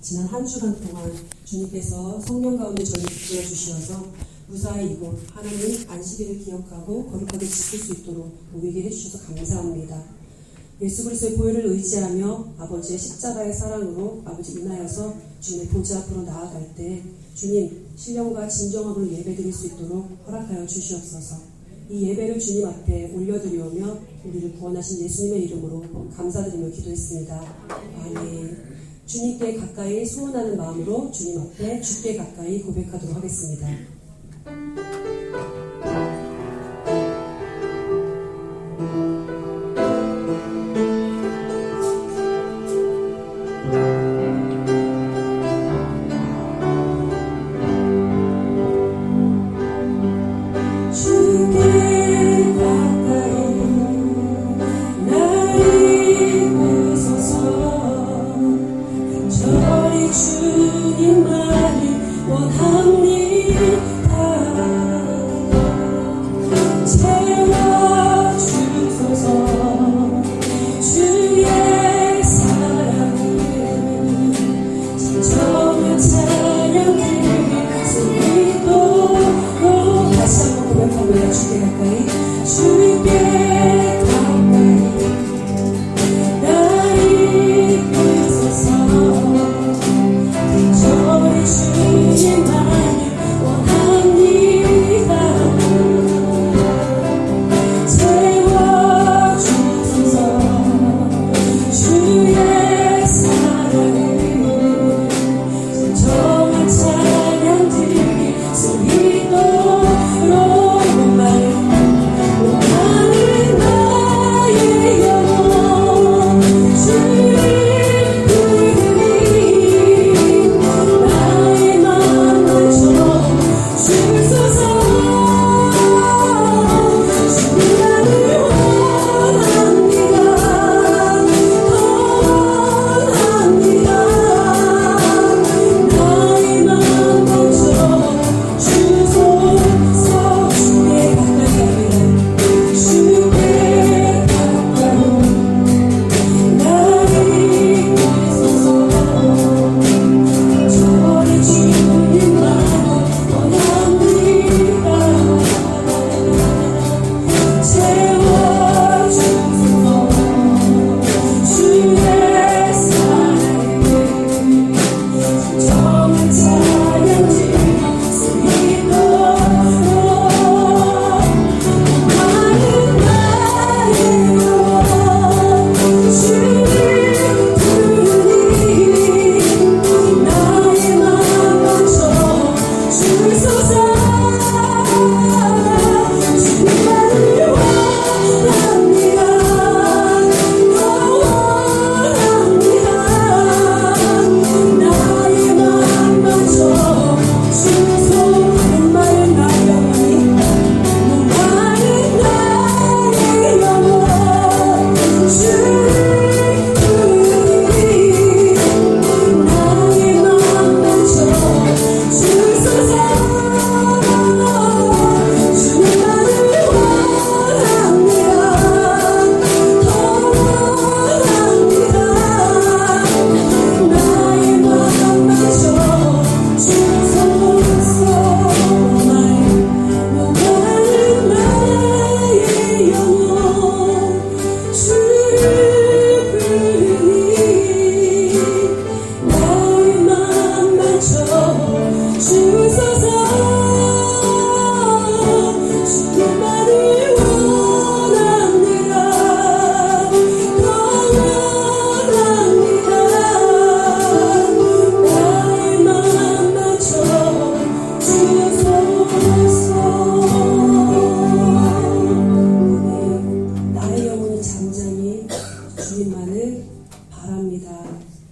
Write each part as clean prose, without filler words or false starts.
지난 한 주간 동안 주님께서 성령 가운데 저를 붙들어 주시어서 무사히 이곳 하나님 안식일을 기억하고 거룩하게 지킬 수 있도록 모이게 해주셔서 감사합니다. 예수 그리스도의 보혈을 의지하며 아버지의 십자가의 사랑으로 아버지 인하여서 주님의 보좌 앞으로 나아갈 때 주님 신령과 진정함으로 예배드릴 수 있도록 허락하여 주시옵소서. 이 예배를 주님 앞에 올려드리오며 우리를 구원하신 예수님의 이름으로 감사드리며 기도했습니다. 아멘. 주님께 가까이 소원하는 마음으로 주님 앞에 주께 가까이 고백하도록 하겠습니다.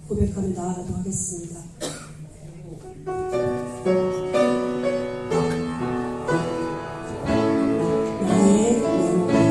고백하며 나아가도록 하겠습니다. 나의 구원이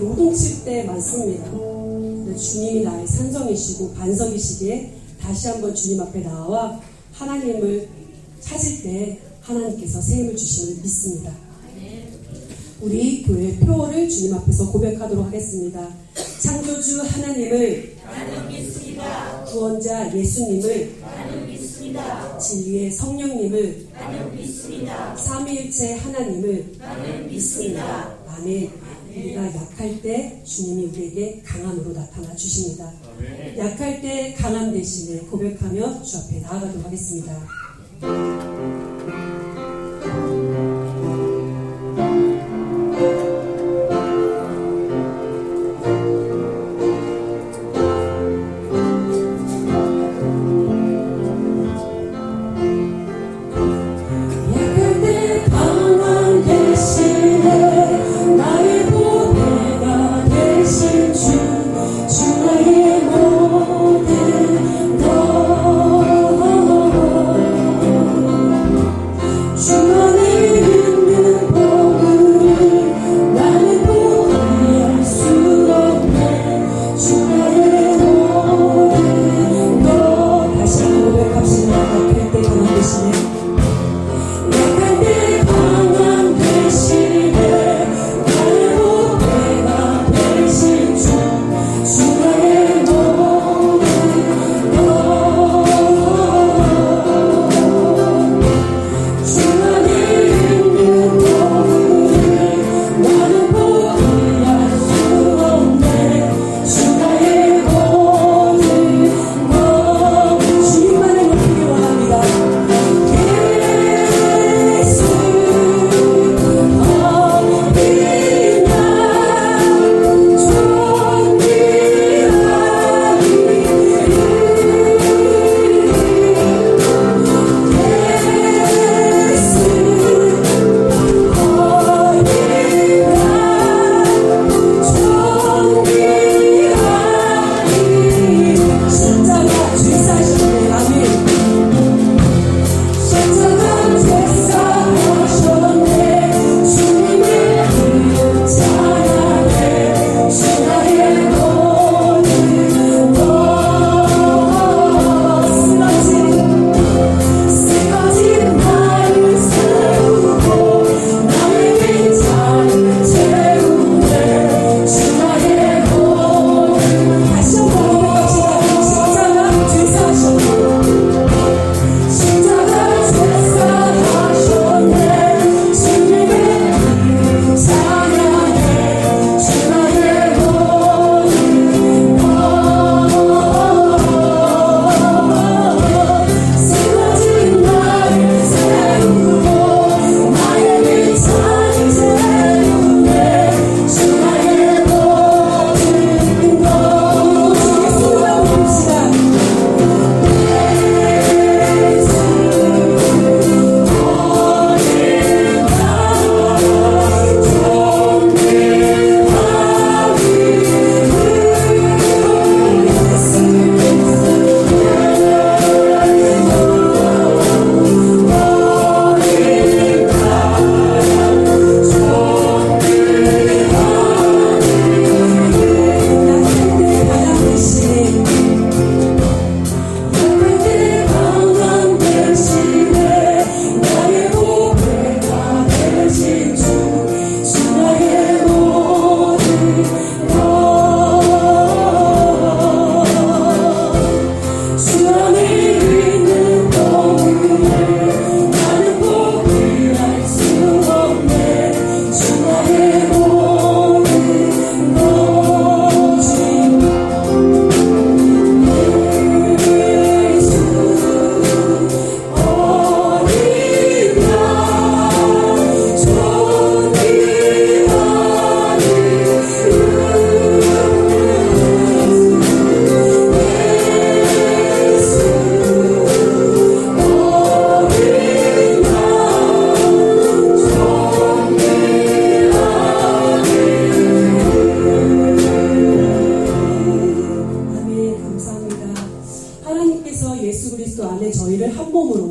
요동칠 때 많습니다. 주님이 나의 산성이시고 반석이시기에 다시 한번 주님 앞에 나와 하나님을 찾을 때 하나님께서 새 힘을 주심을 믿습니다. 우리 교회 표어를 주님 앞에서 고백하도록 하겠습니다. 창조주 하나님을 나는 믿습니다. 구원자 예수님을 나는 믿습니다. 진리의 성령님을 나는 믿습니다. 삼위일체 하나님을 나는 믿습니다. 아멘. 우리가 약할 때 주님이 우리에게 강함으로 나타나 주십니다. 약할 때 강함 대신에 고백하며 주 앞에 나아가도록 하겠습니다.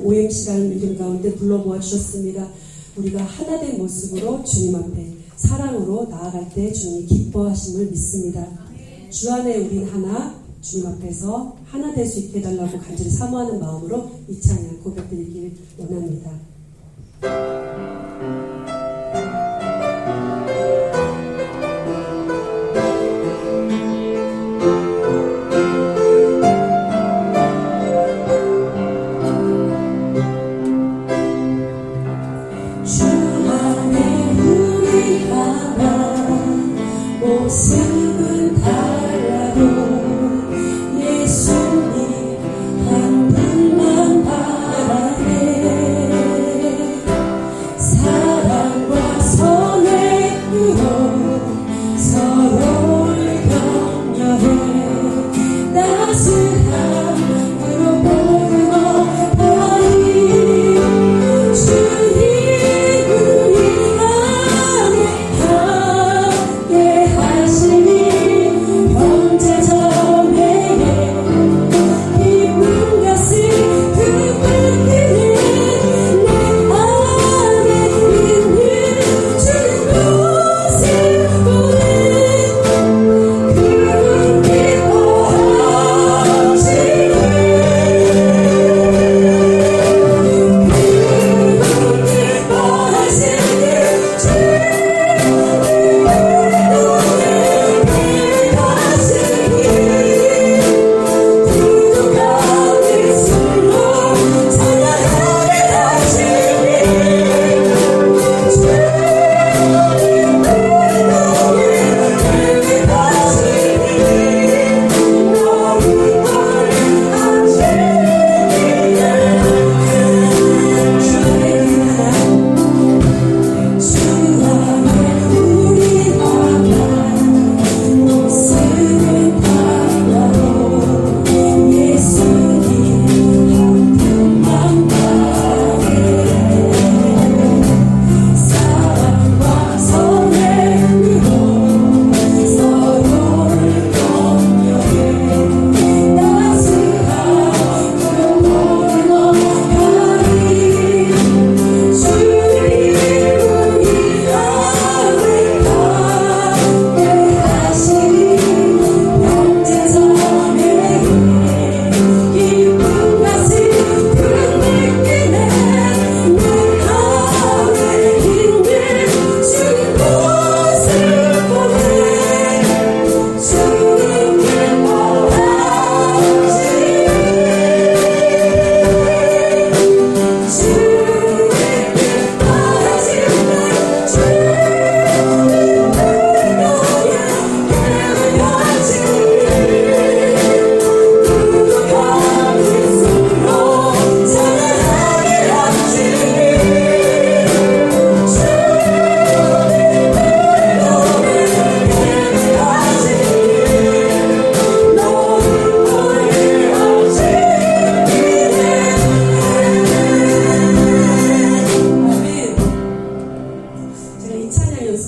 오행시라는 이름 가운데 불러보아 주셨습니다. 우리가 하나된 모습으로 주님 앞에 사랑으로 나아갈 때 주님이 기뻐하심을 믿습니다. 주 안에 우린 하나, 주님 앞에서 하나 될 수 있게 해달라고 간절히 사모하는 마음으로 이 찬양 고백드리길 원합니다. 주 안에 우리 하나, 모습은 달라도 예수님 한 분만 바라네. 사랑과 선행으로 서로를 격려해 따스함으로 보듬어가리. 주님 우리 안에 함께 하시니 형제자매의 기쁨 가슴 그분들은 내 안에 있는 주님 모습 보내.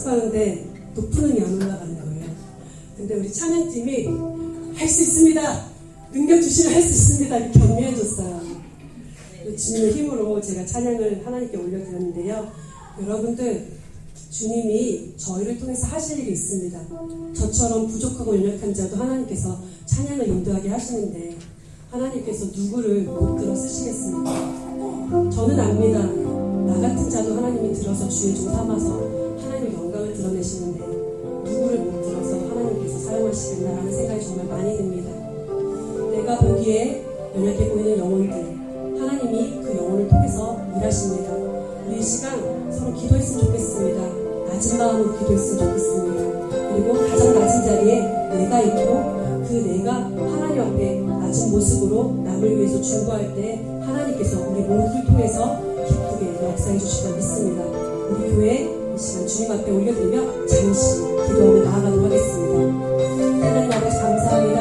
그분 높은 음이 안 올라가는 거예요. 근데 우리 찬양팀이 할 수 있습니다. 능력 주시면 할 수 있습니다. 이렇게 격려해줬어요. 주님의 힘으로 제가 찬양을 하나님께 올려드렸는데요. 여러분들, 주님이 저희를 통해서 하실 일이 있습니다. 저처럼 부족하고 연약한 자도 하나님께서 찬양을 인도하게 하시는데 하나님께서 누구를 못 들어 쓰시겠습니까? 저는 압니다. 나 같은 자도 하나님이 들어서 주의 종 삼아서 하나님의 영광을 드러내시는데 누구를 못 들어서 하나님께서 사용하시겠나라는 생각이 정말 많이 듭니다. 내가 보기에 연약해 보이는 영혼들, 하나님이 그 영혼을 통해서 일하십니다. 우리 이 시간 서로 기도했으면 좋겠습니다. 낮은 마음으로 기도했으면 좋겠습니다. 그리고 가장 낮은 자리에 내가 있고 그 내가 하나님 앞에 낮은 모습으로 남을 위해서 중보할 때 하나님께서 우리 모두를 통해서 기쁘게 역사해 주실 걸 믿습니다. 우리 교회 이 시간 주님 앞에 올려드리며 잠시 기도하며 나아가도록 하겠습니다. 하나님 아버지 감사합니다.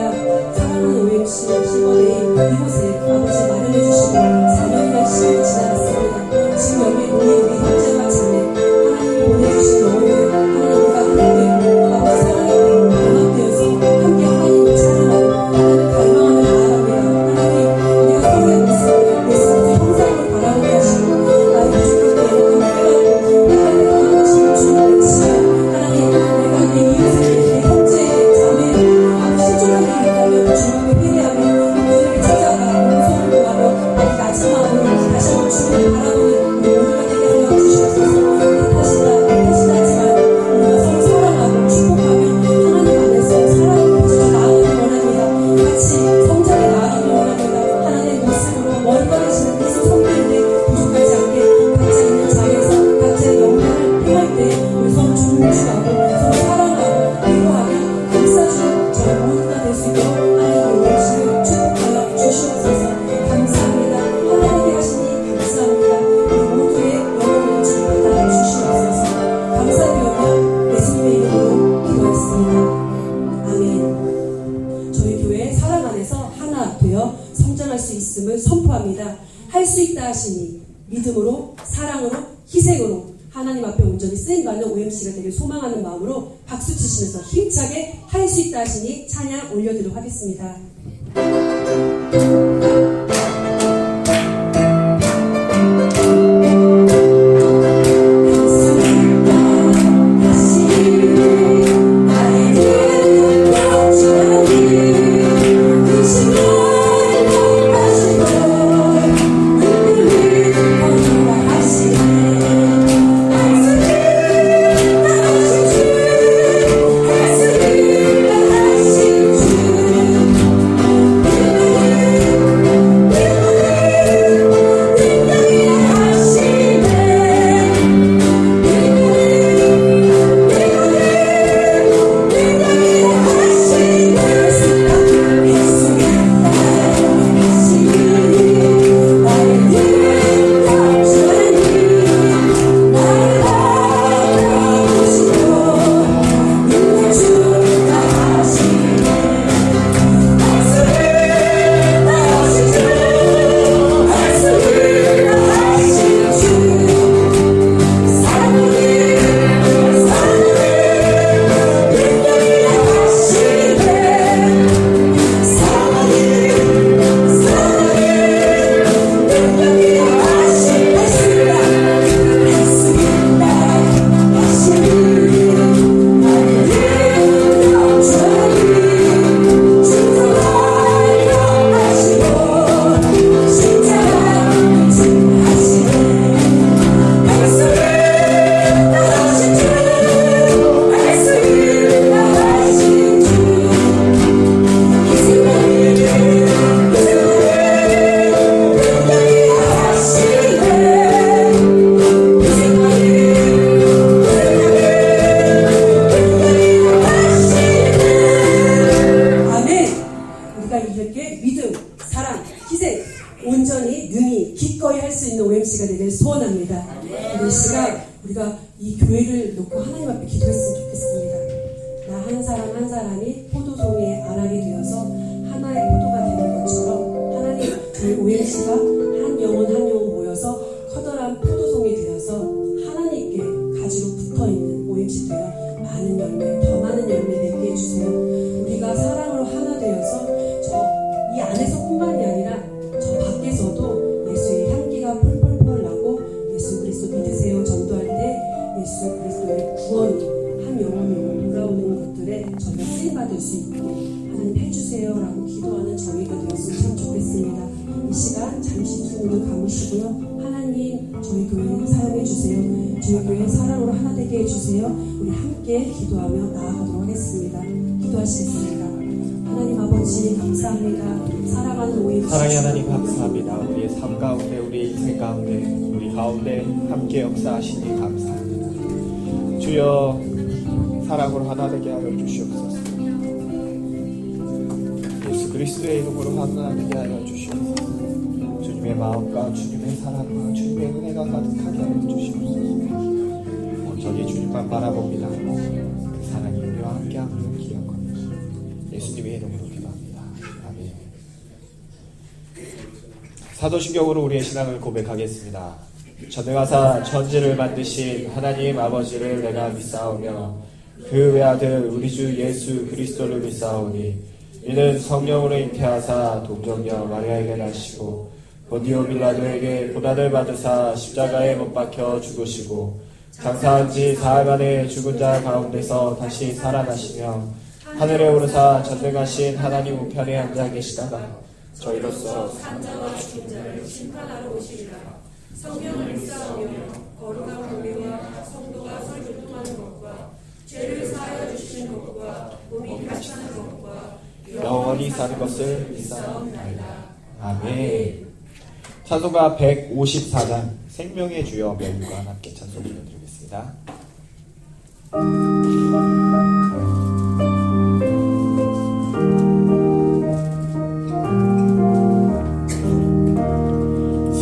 사랑하는 OMC 실버데이 이곳에 아버지 마련해 주시고 4년이나 시간이 지나갔습니다. 지금 여기 모인 우리 형제와 자매 하나님이 보내주신 영혼들 하나님과 함께 아버지 사랑에 연합되어서 함께 하나님을 찬양하고 하나님을 갈망하는 나아갑니다. 하나님 우리가 서로의 모습을 예수님의 형상으로 바라보게 하시고 나의 부족할 때 연약함을 깨닫고 내 삶에 강한 것을 주님 외치며 있음을 선포합니다. 할 수 있다 하시니 믿음으로, 사랑으로, 희생으로 하나님 앞에 온전히 쓰임받는 OMC가 되길 소망하는 마음으로 박수 치시면서 힘차게 할 수 있다 하시니 찬양 올려드리도록 하겠습니다. 온전히 능히 기꺼이 할 수 있는 OMC가 되길 소원합니다. 이 시간 우리가 이 교회를 놓고 하나님 앞에 기도했으면 좋겠습니다. 나 한 사람 한 사람이 포도송이에 안하게 되어서 하나의 포도가 되는 것처럼 하나님 저희 OMC가 한 영혼 한 영혼 모여서 커다란 포도송이 되어서 하나님께 가지로 붙어있는 OMC 되어 많은 열매, 더 많은 열매 맺게 해주세요. 우리가 사랑으로 하나 되어서 이 안에서뿐만이 아니라 저 밖에서도 예수의 향기가 펄펄펄 나고 예수 그리스도 믿으세요 전도할 때 예수 그리스도의 구원이 한 영혼 돌아오는 것들에 저희가 쓰임받을 수 있게 하나님 해주세요 라고 기도하는 저희가 되었으면 참 좋겠습니다. 이 시간 잠시 두 눈을 감으시고요. 하나님 저희 교회 사용해주세요. 저희 교회 사랑으로 하나 되게 해주세요. 우리 함께 기도하며 나아가도록 하겠습니다. 기도하시겠습니다. 하나님 아버지 감사합니다. 사랑하는 OMC 사랑의 하나님 감사합니다. 우리의 삶 가운데 우리의 인생 가운데 우리 가운데 함께 역사하시니 감사합니다. 주여 사랑으로 하나 되게 하여 주시옵소서. 예수 그리스도의 이름으로 하나 되게 하여 주시옵소서. 주님의 마음과 주님의 사랑과 주님의 은혜가 가득하게 하여 주시옵소서. 온전히 주님만 바라봅니다. 그 사랑이 우리와 함께함을 기억합니다. 예수님의 이름으로 기도합니다. 아멘. 사도신경으로 우리의 신앙을 고백하겠습니다. 전능하사 천지를 만드신 하나님 아버지를 내가 믿사오며 그 외아들 우리 주 예수 그리스도를 믿사오니 이는 성령으로 잉태하사 동정녀 마리아에게 나시고 본디오 빌라도에게 고난을 받으사 십자가에 못 박혀 죽으시고 장사한 지 사흘 만에 죽은 자 가운데서 다시 살아나시며 하늘에 오르사 전능하신 하나님 우편에 앉아 계시다가 저희로서 산자와 죽은 자를 심판하러 오시리라. 성령을 믿사오며 거룩한 공회와 성도가 설교통하는 것과 죄를 사하여 주시는 것과 몸이 다시 사는 것과 영원히 사는 것을 믿사옵나이다. 아멘. 찬송가 154장 생명의 주여 명과 함께 찬송 드리겠습니다.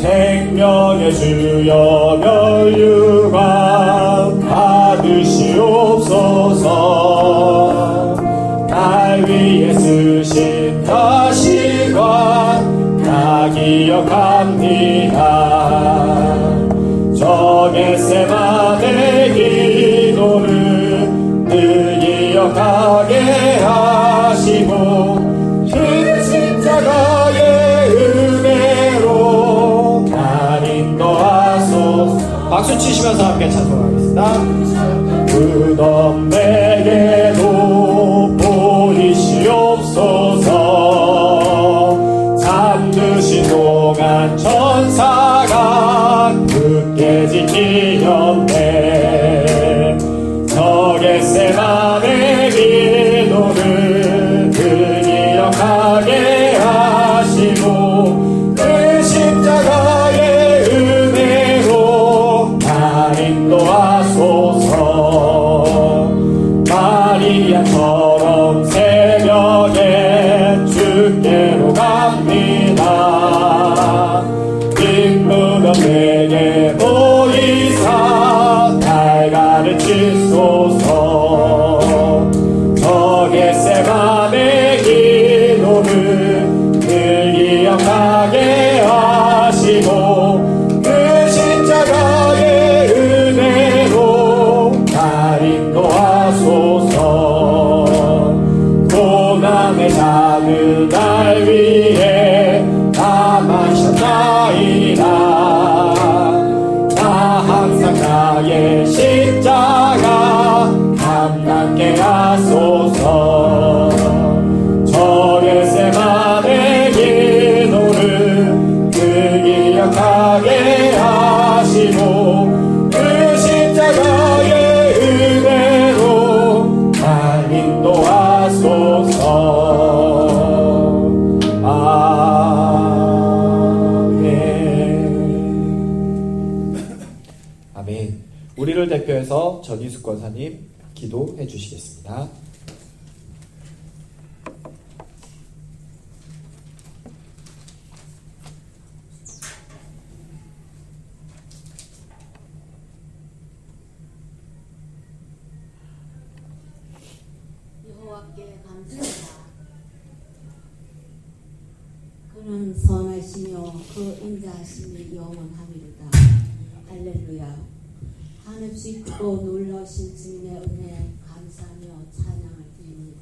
생명의 주여 면류관 받으시옵소서. 날 위해 쓰신 가시관 나기 기억합니다. 저 겟세마네 기도를 늘 기억하게 하시고 그 십자가의 은혜로 날 인도하소서. 박수 치시면서 함께 찬송하겠습니다. 끝없 내게도 보이시옵소서. 잠드신 동안 천사가 굳게 지키셨네. 저 겟세마네 기도를 늘 기억하게 하시고 그 십자가의 은혜로 날 인도하소서. 마리아처럼 새벽에 주께로 갑니다. 기쁘면 내게 보이사 날 가르치소서. 저 겟세마네 기도를 늘 기억하게 하시고 그 십자가의 은혜로 날 인도하소서. 고난의 잔을 날 위해 담으셨나이다. 나 항상 나의 십자가 감당케 하소서. 저 겟세마네 기도를 늘 기억하게 하시고 그 십자가의 은혜로 날 인도하소서. 아멘. 우리를 대표해서 전희숙 권사님 기도해 주시겠습니다. 여호와께 감사하라. 그는 선하시며 그 인자하심이 영원하리로다. 할렐루야. 한없이 크고 놀라우신 주님의 은혜 감사하며 찬양을 드립니다.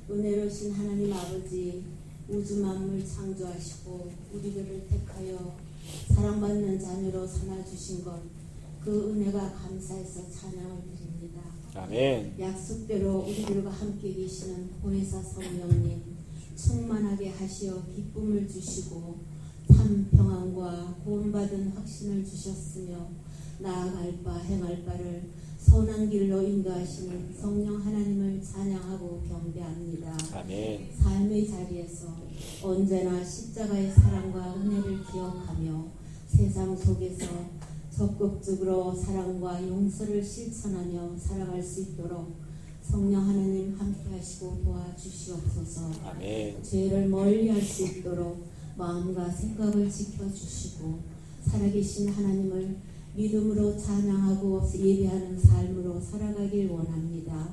은혜로우신 하나님 아버지, 우주 만물 창조하시고 우리들을 택하여 사랑받는 자녀로 삼아주신 것, 그 은혜가 감사해서 찬양을 드립니다. 아멘. 약속대로 우리들과 함께 계시는 보혜사 성령님, 충만하게 하시어 기쁨을 주시고 참 평안과 구원받은 확신을 주셨으며 나아갈 바 행할 바를 선한 길로 인도하시는 성령 하나님을 찬양하고 경배합니다. 아멘. 삶의 자리에서 언제나 십자가의 사랑과 은혜를 기억하며 세상 속에서 적극적으로 사랑과 용서를 실천하며 살아갈 수 있도록 성령 하나님 함께 하시고 도와주시옵소서. 아멘. 죄를 멀리할 수 있도록 마음과 생각을 지켜주시고 살아계신 하나님을 믿음으로 찬양하고 예배하는 삶으로 살아가길 원합니다.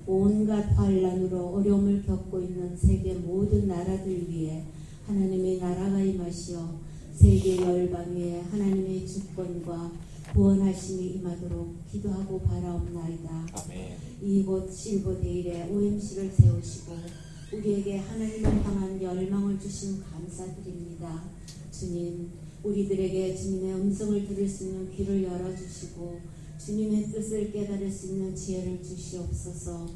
온갖 환란으로 어려움을 겪고 있는 세계 모든 나라들 위해 하나님의 나라가 임하시어 세계 열방 위에 하나님의 주권과 구원하심이 임하도록 기도하고 바라옵나이다. 아멘. 이곳 실버데일에 OMC를 세우시고 우리에게 하나님을 향한 열망을 주신 감사드립니다. 주님, 우리들에게 주님의 음성을 들을 수 있는 귀를 열어주시고 주님의 뜻을 깨달을 수 있는 지혜를 주시옵소서.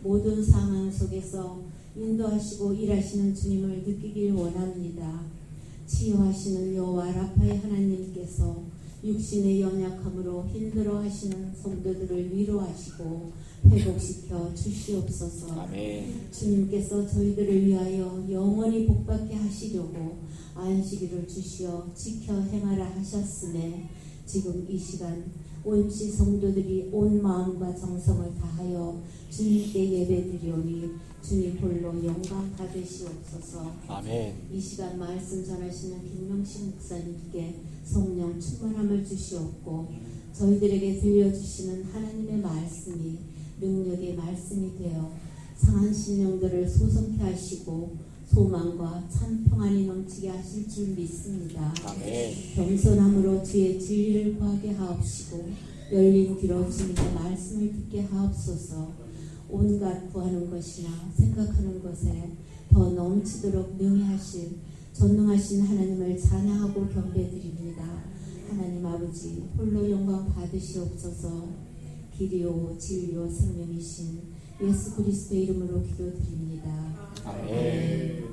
모든 상황 속에서 인도하시고 일하시는 주님을 느끼길 원합니다. 치유하시는 여호와 라파의 하나님께서 육신의 연약함으로 힘들어하시는 성도들을 위로하시고 회복시켜 주시옵소서. 아멘. 주님께서 저희들을 위하여 영원히 복받게 하시려고 안식일을 주시어 지켜 행하라 하셨으매 지금 이 시간 OMC 성도들이 온 마음과 정성을 다하여 주님께 예배드리오니 주님 홀로 영광 받으시옵소서. 아멘. 이 시간 말씀 전하시는 김명식 목사님께 성령 충만함을 주시옵고 저희들에게 들려주시는 하나님의 말씀이 능력의 말씀이 되어 상한 심령들을 소성케 하시고 소망과 참 평안이 넘치게 하실 줄 믿습니다. 아멘. 겸손함으로 주의 진리를 구하게 하옵시고 열린 귀로 주님의 말씀을 듣게 하옵소서. 온갖 구하는 것이나 생각하는 것에 더 넘치도록 명예하실 전능하신 하나님을 찬양하고 경배드립니다. 하나님 아버지 홀로 영광 받으시옵소서. 길이요 진리요 생명이신 예수 그리스도의 이름으로 기도드립니다. 아멘.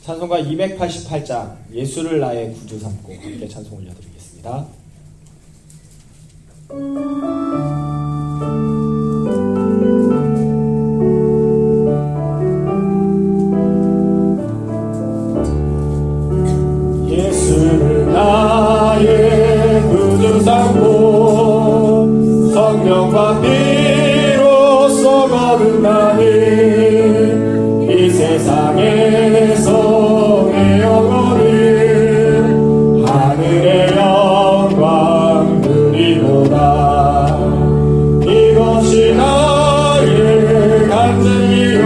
찬송가 288장 예수를 나의 구주 삼고 함께 찬송 올려드리겠습니다. 예수를 나의 구주 삼고 성령과 피로써 거듭나니 이 세상에서 내 영혼을 하늘의 영광 누리도다. 이것이 나의 간증이요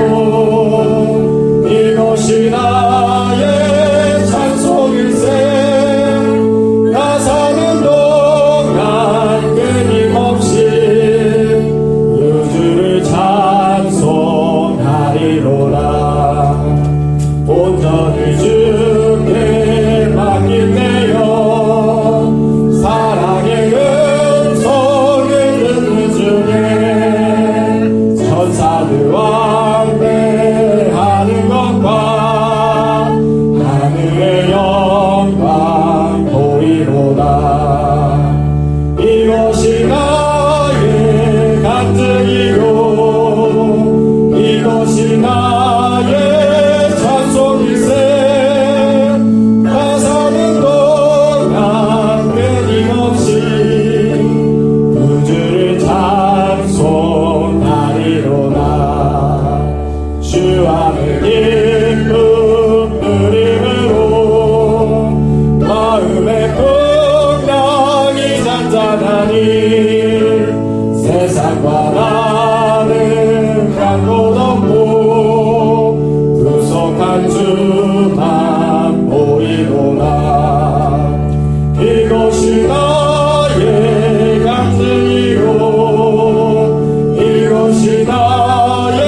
이것이 나의 찬송일세. 나 사는 동안 끊임없이 우주를 찬송하리로다. 온전히 주께 맡긴내요. 사랑의 음성을 듣는 중에 천사들과 함께하는 것과 하늘의 영광 보이로다. 이것이 나의 간증이요 이것이 나의 주와의 기쁨 누림으로 마음의 풍랑이 잔잔하니 세상과 나는 간 곳 없고 구속한 주만 보이노라. 이것이 나의 간증이요 이것이 나의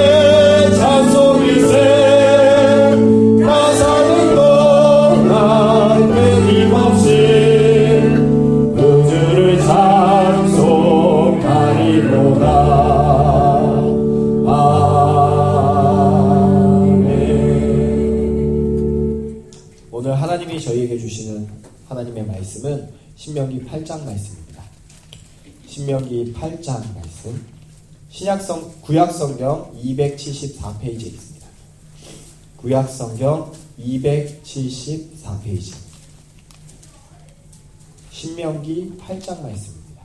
오늘 하나님이 저희에게 주시는 하나님의 말씀은 신명기 8장 말씀입니다. 신명기 8장 말씀 구약성경 274페이지에 있습니다. 구약성경 274페이지 신명기 8장 말씀입니다.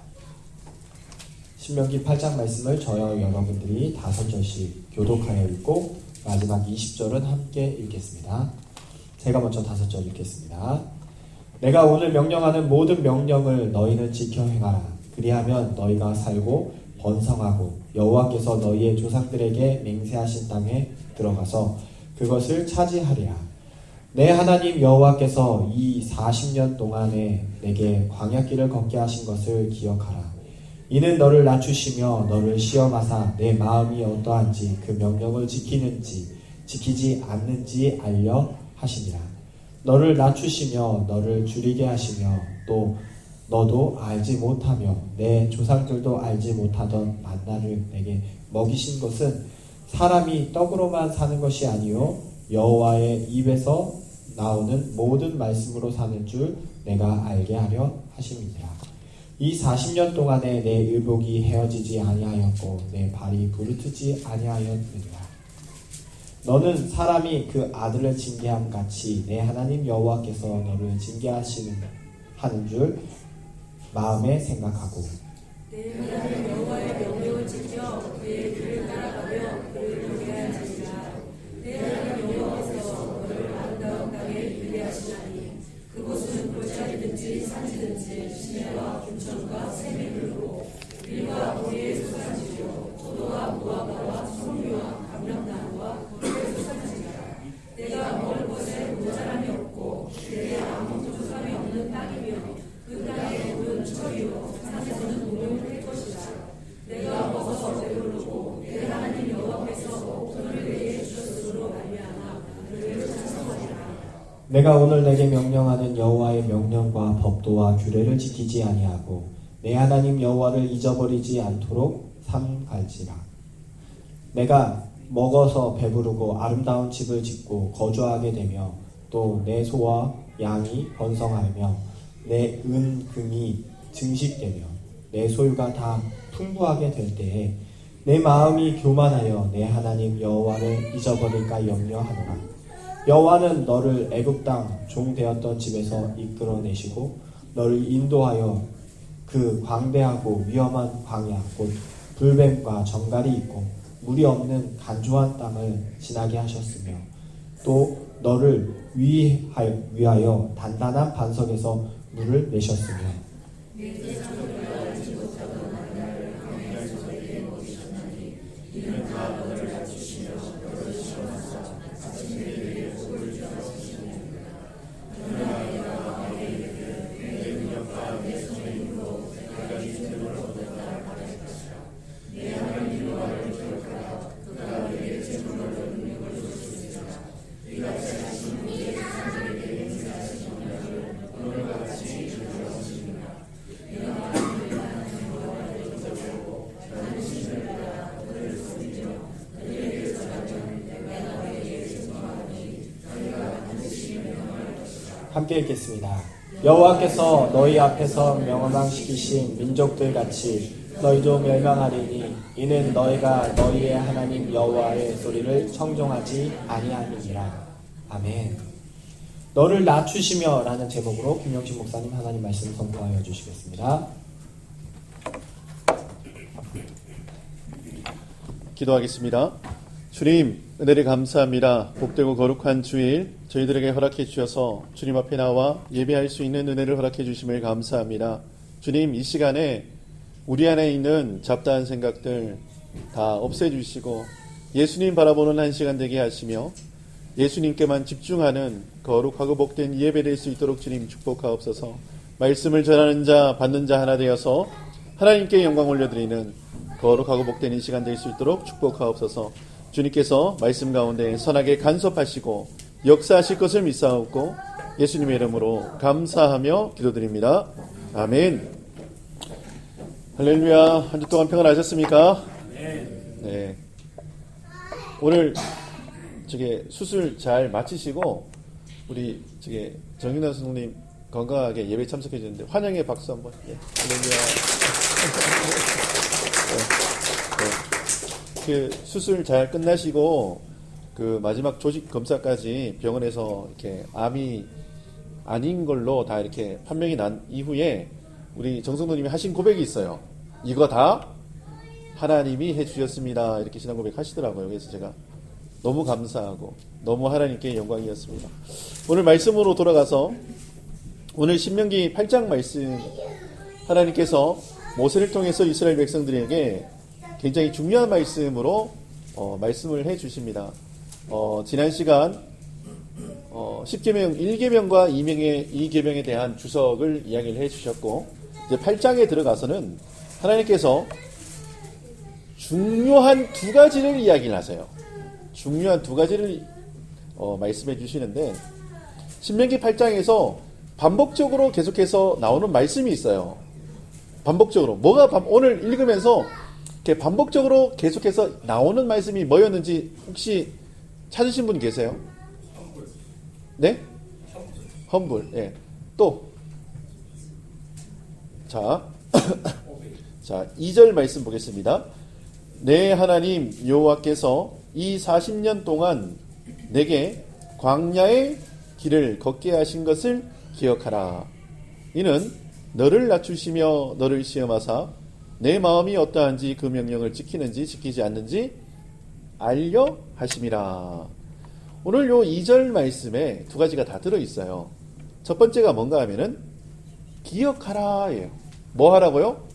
신명기 8장 말씀을 저와 여러분들이 5절씩 교독하여 읽고 마지막 20절은 함께 읽겠습니다. 제가 먼저 5절 읽겠습니다. 내가 오늘 명령하는 모든 명령을 너희는 지켜 행하라. 그리하면 너희가 살고 번성하고 여호와께서 너희의 조상들에게 맹세하신 땅에 들어가서 그것을 차지하리라. 내 하나님 여호와께서 이 40년 동안에 내게 광야길을 걷게 하신 것을 기억하라. 이는 너를 낮추시며 너를 시험하사 내 마음이 어떠한지 그 명령을 지키는지 지키지 않는지 알려 하시니라. 너를 낮추시며 너를 줄이게 하시며 또 너도 알지 못하며 내 조상들도 알지 못하던 만나를 내게 먹이신 것은 사람이 떡으로만 사는 것이 아니요 여호와의 입에서 나오는 모든 말씀으로 사는 줄 내가 알게 하려 하심이니라. 이 40년 동안에 내 의복이 헤어지지 아니하였고 내 발이 부르트지 아니하였느니라. 너는 사람이 그 아들을 징계함 같이 내 하나님 여호와께서 너를 징계하시는 하는 줄 마음에 생각하고 내 하나님 여호와의 명령을 지켜 그의 길을 따라가며 그를 경외하지니라. 내 하나님 여호와께서 너를 아름다운 땅에 이르게 하시나니 그곳은 골짜기든지 산지든지 시내와 김천과 샘이 흐르고 밀과 보리의 소산지요 포도와 무화과와 석류와 감람나무와 고리의 소산지라. 내가 먹을 것에 모자람이 없고 내게 아무 부족함이 없는 땅이며 그 땅의 물은 철이요 산에서는 목욕을 할 것이라. 내가 먹어서 배부르고 내 하나님 여호와께서 복을 내게 주셨으므로 말미암아 그를 찬송하리라. 내가 오늘 내게 명령하는 여호와의 명령과 법도와 규례를 지키지 아니하고 내 하나님 여호와를 잊어버리지 않도록 삼갈지라. 내가 먹어서 배부르고 아름다운 집을 짓고 거주하게 되며 또 내 소와 양이 번성하며 내 금이 증식되며 내 소유가 다 풍부하게 될 때에 내 마음이 교만하여 내 하나님 여호와를 잊어버릴까 염려하노라. 여호와는 너를 애굽 땅 종 되었던 집에서 이끌어내시고 너를 인도하여 그 광대하고 위험한 광야 곧 불뱀과 정갈이 있고 물이 없는 간조한 땅을 지나게 하셨으며 또 너를 위하여 단단한 반석에서 물을 내셨으며 함께 읽겠습니다. 여호와께서 너희 앞에서 멸망시키신 민족들 같이 너희도 멸망하리니 이는 너희가 너희의 하나님 여호와의 소리를 청종하지 아니함이니라. 아멘. 너를 낮추시며 라는 제목으로 김영신 목사님 하나님 말씀 선포하여 주시겠습니다. 기도하겠습니다. 주님, 은혜를 감사합니다. 복되고 거룩한 주일 저희들에게 허락해 주셔서 주님 앞에 나와 예배할 수 있는 은혜를 허락해 주심을 감사합니다. 주님, 이 시간에 우리 안에 있는 잡다한 생각들 다 없애주시고 예수님 바라보는 한 시간 되게 하시며 예수님께만 집중하는 거룩하고 복된 예배 될 수 있도록 주님 축복하옵소서. 말씀을 전하는 자 받는 자 하나 되어서 하나님께 영광 올려드리는 거룩하고 복된 이 시간 될 수 있도록 축복하옵소서. 주님께서 말씀 가운데 선하게 간섭하시고 역사하실 것을 믿사옵고 예수님의 이름으로 감사하며 기도드립니다. 아멘. 할렐루야. 한 주 동안 평안하셨습니까? 네. 오늘 수술 잘 마치시고 우리 정윤아 선생님 건강하게 예배 참석해 주는데 환영의 박수 한번. 예. 할렐루야. 그 수술 잘 끝나시고 그 마지막 조직 검사까지 병원에서 이렇게 암이 아닌 걸로 다 이렇게 판명이 난 이후에 우리 정성도님이 하신 고백이 있어요. 이거 다 하나님이 해주셨습니다. 이렇게 신앙 고백 하시더라고요. 그래서 제가 너무 감사하고 너무 하나님께 영광이었습니다. 오늘 말씀으로 돌아가서 오늘 신명기 8장 말씀, 하나님께서 모세를 통해서 이스라엘 백성들에게 굉장히 중요한 말씀으로 말씀을 해주십니다. 지난 시간 10계명 1계명과 2계명에 대한 주석을 이야기를 해주셨고 이제 8장에 들어가서는 하나님께서 중요한 두 가지를 이야기를 하세요. 중요한 두 가지를 말씀해 주시는데 신명기 8장에서 반복적으로 계속해서 나오는 말씀이 있어요. 반복적으로 오늘 읽으면서 이렇게 반복적으로 계속해서 나오는 말씀이 뭐였는지 혹시 찾으신 분 계세요? 네? 험불. 예. 또 자 2절 말씀 보겠습니다. 내 하나님 여호와께서 이 40년 동안 내게 광야의 길을 걷게 하신 것을 기억하라. 이는 너를 낮추시며 너를 시험하사 내 마음이 어떠한지 그 명령을 지키는지 지키지 않는지 알려 하심이라. 오늘 요 2절 말씀에 두 가지가 다 들어있어요. 첫 번째가 뭔가 하면은 기억하라예요. 뭐 하라고요?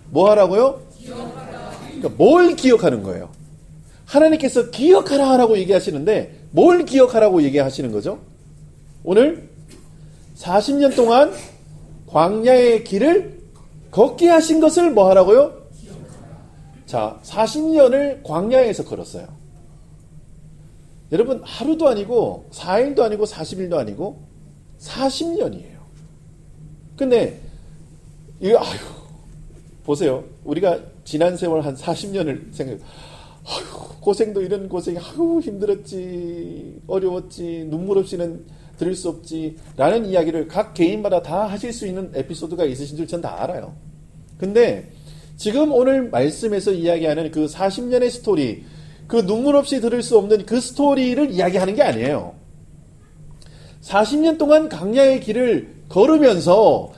뭐 하라고요? 그러니까 뭘 기억하는 거예요? 하나님께서 기억하라라고 얘기하시는데 뭘 기억하라고 얘기하시는 거죠? 오늘 40년 동안 광야의 길을 걷게 하신 것을 뭐 하라고요? 자, 40년을 광야에서 걸었어요. 여러분, 하루도 아니고 4일도 아니고 40일도 아니고 40년이에요. 근데 이거 보세요. 우리가 지난 세월 한 40년을 생각해. 고생도 이런 고생이 힘들었지, 어려웠지, 눈물 없이는 들을 수 없지 라는 이야기를 각 개인마다 다 하실 수 있는 에피소드가 있으신 줄 전 다 알아요. 근데 지금 오늘 말씀에서 이야기하는 그 40년의 스토리, 그 눈물 없이 들을 수 없는 그 스토리를 이야기하는 게 아니에요. 40년 동안 광야의 길을 걸으면서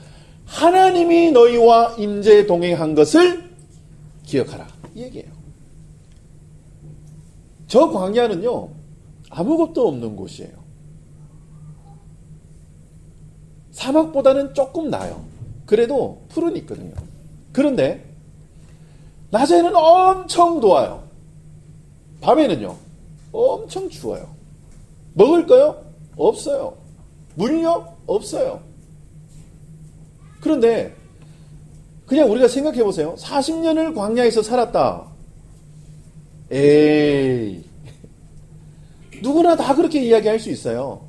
하나님이 너희와 임재 동행한 것을 기억하라, 이 얘기예요. 저 광야는요, 아무것도 없는 곳이에요. 사막보다는 조금 나아요. 그래도 풀은 있거든요. 그런데 낮에는 엄청 더워요. 밤에는요 엄청 추워요. 먹을 거요? 없어요. 물요? 없어요. 그런데 그냥 우리가 생각해 보세요. 40년을 광야에서 살았다. 에이, 누구나 다 그렇게 이야기할 수 있어요.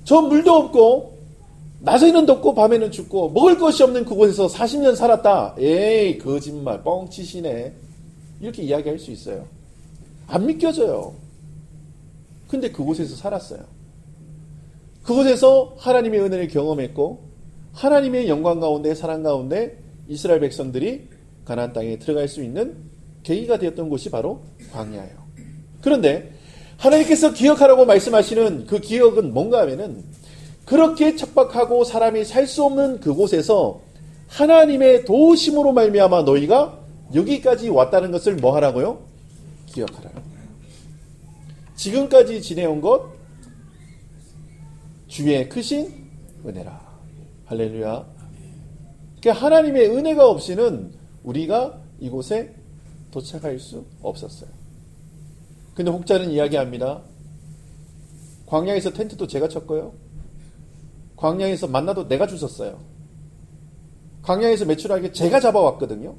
저 물도 없고 낮에는 덥고 밤에는 춥고 먹을 것이 없는 그곳에서 40년 살았다. 에이, 거짓말, 뻥치시네. 이렇게 이야기할 수 있어요. 안 믿겨져요. 근데 그곳에서 살았어요. 그곳에서 하나님의 은혜를 경험했고 하나님의 영광 가운데, 사랑 가운데 이스라엘 백성들이 가나안 땅에 들어갈 수 있는 계기가 되었던 곳이 바로 광야예요. 그런데 하나님께서 기억하라고 말씀하시는 그 기억은 뭔가 하면은 그렇게 척박하고 사람이 살 수 없는 그곳에서 하나님의 도우심으로 말미암아 너희가 여기까지 왔다는 것을 뭐 하라고요? 기억하라. 지금까지 지내온 것 주의 크신 은혜라. 할렐루야. 그러니까 하나님의 은혜가 없이는 우리가 이곳에 도착할 수 없었어요. 근데 혹자는 이야기합니다. 광야에서 텐트도 제가 쳤고요. 광야에서 만나도 내가 주웠어요. 광야에서 매출하게 제가 잡아왔거든요.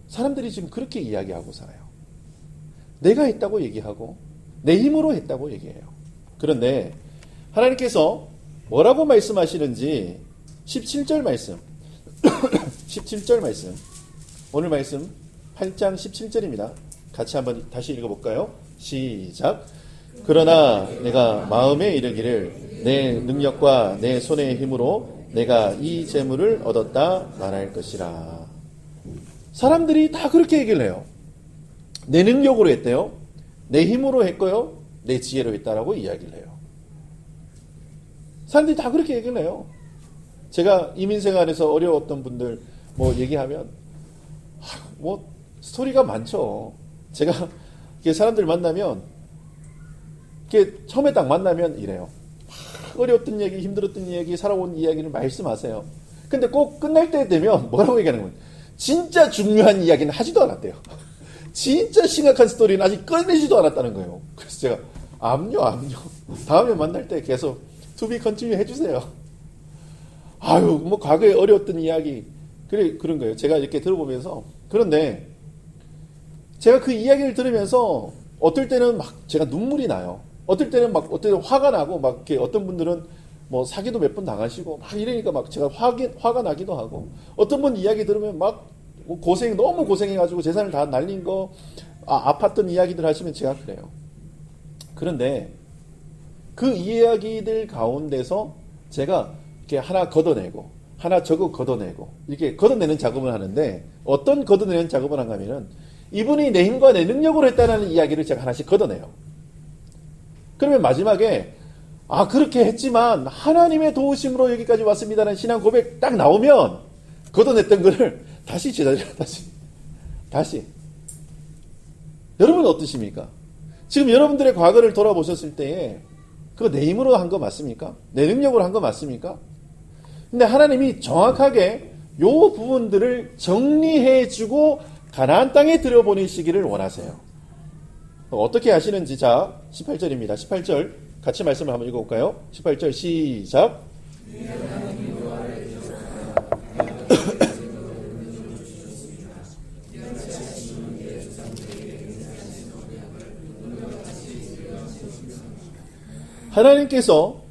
사람들이 지금 그렇게 이야기하고 살아요. 내가 했다고 얘기하고 내 힘으로 했다고 얘기해요. 그런데 하나님께서 뭐라고 말씀하시는지 17절 말씀 17절 말씀, 오늘 말씀 8장 17절입니다. 같이 한번 다시 읽어볼까요? 시작. 그러나 내가 마음에 이르기를 내 능력과 내 손의 힘으로 내가 이 재물을 얻었다 말할 것이라. 사람들이 다 그렇게 얘기를 해요. 내 능력으로 했대요. 내 힘으로 했고요. 내 지혜로 했다라고 이야기를 해요. 사람들이 다 그렇게 얘기를 해요. 제가 이민생활에서 어려웠던 분들 뭐 얘기하면 뭐 스토리가 많죠. 제가 사람들 만나면 처음에 딱 만나면 이래요. 어려웠던 얘기, 힘들었던 얘기, 살아온 이야기를 말씀하세요. 근데 꼭 끝날 때 되면 뭐라고 얘기하는 거예요? 진짜 중요한 이야기는 하지도 않았대요. 진짜 심각한 스토리는 아직 꺼내지도 않았다는 거예요. 그래서 제가 암요. 다음에 만날 때 계속 to be continue 해주세요. 아유, 뭐 과거에 어려웠던 이야기 그런 거예요. 제가 이렇게 들어보면서. 그런데 제가 그 이야기를 들으면서 어떨 때는 막 제가 눈물이 나요. 어떨 때는 어떨 때는 화가 나고 막 이렇게 어떤 분들은 뭐 사기도 몇 번 당하시고 막 이러니까 막 제가 화가 나기도 하고, 어떤 분 이야기 들으면 막 너무 고생해가지고 재산을 다 날린 거, 아팠던 이야기들 하시면 제가 그래요. 그런데 그 이야기들 가운데서 제가 이렇게 하나 걷어내고 하나 저거 걷어내고 이렇게 걷어내는 작업을 하는데, 어떤 걷어내는 작업을 한가면은 이분이 내 힘과 내 능력으로 했다는 이야기를 제가 하나씩 걷어내요. 그러면 마지막에 그렇게 했지만 하나님의 도우심으로 여기까지 왔습니다라는 신앙 고백 딱 나오면 걷어냈던 거를 다시 제자리로 다시. 여러분은 어떠십니까? 지금 여러분들의 과거를 돌아보셨을 때에 그거 내 힘으로 한 거 맞습니까? 내 능력으로 한 거 맞습니까? 근데 하나님이 정확하게 요 부분들을 정리해주고 가나안 땅에 들여보내시기를 원하세요. 어떻게 하시는지, 자 18절입니다. 18절 같이 말씀을 한번 읽어볼까요? 18절 시작. 하나님께서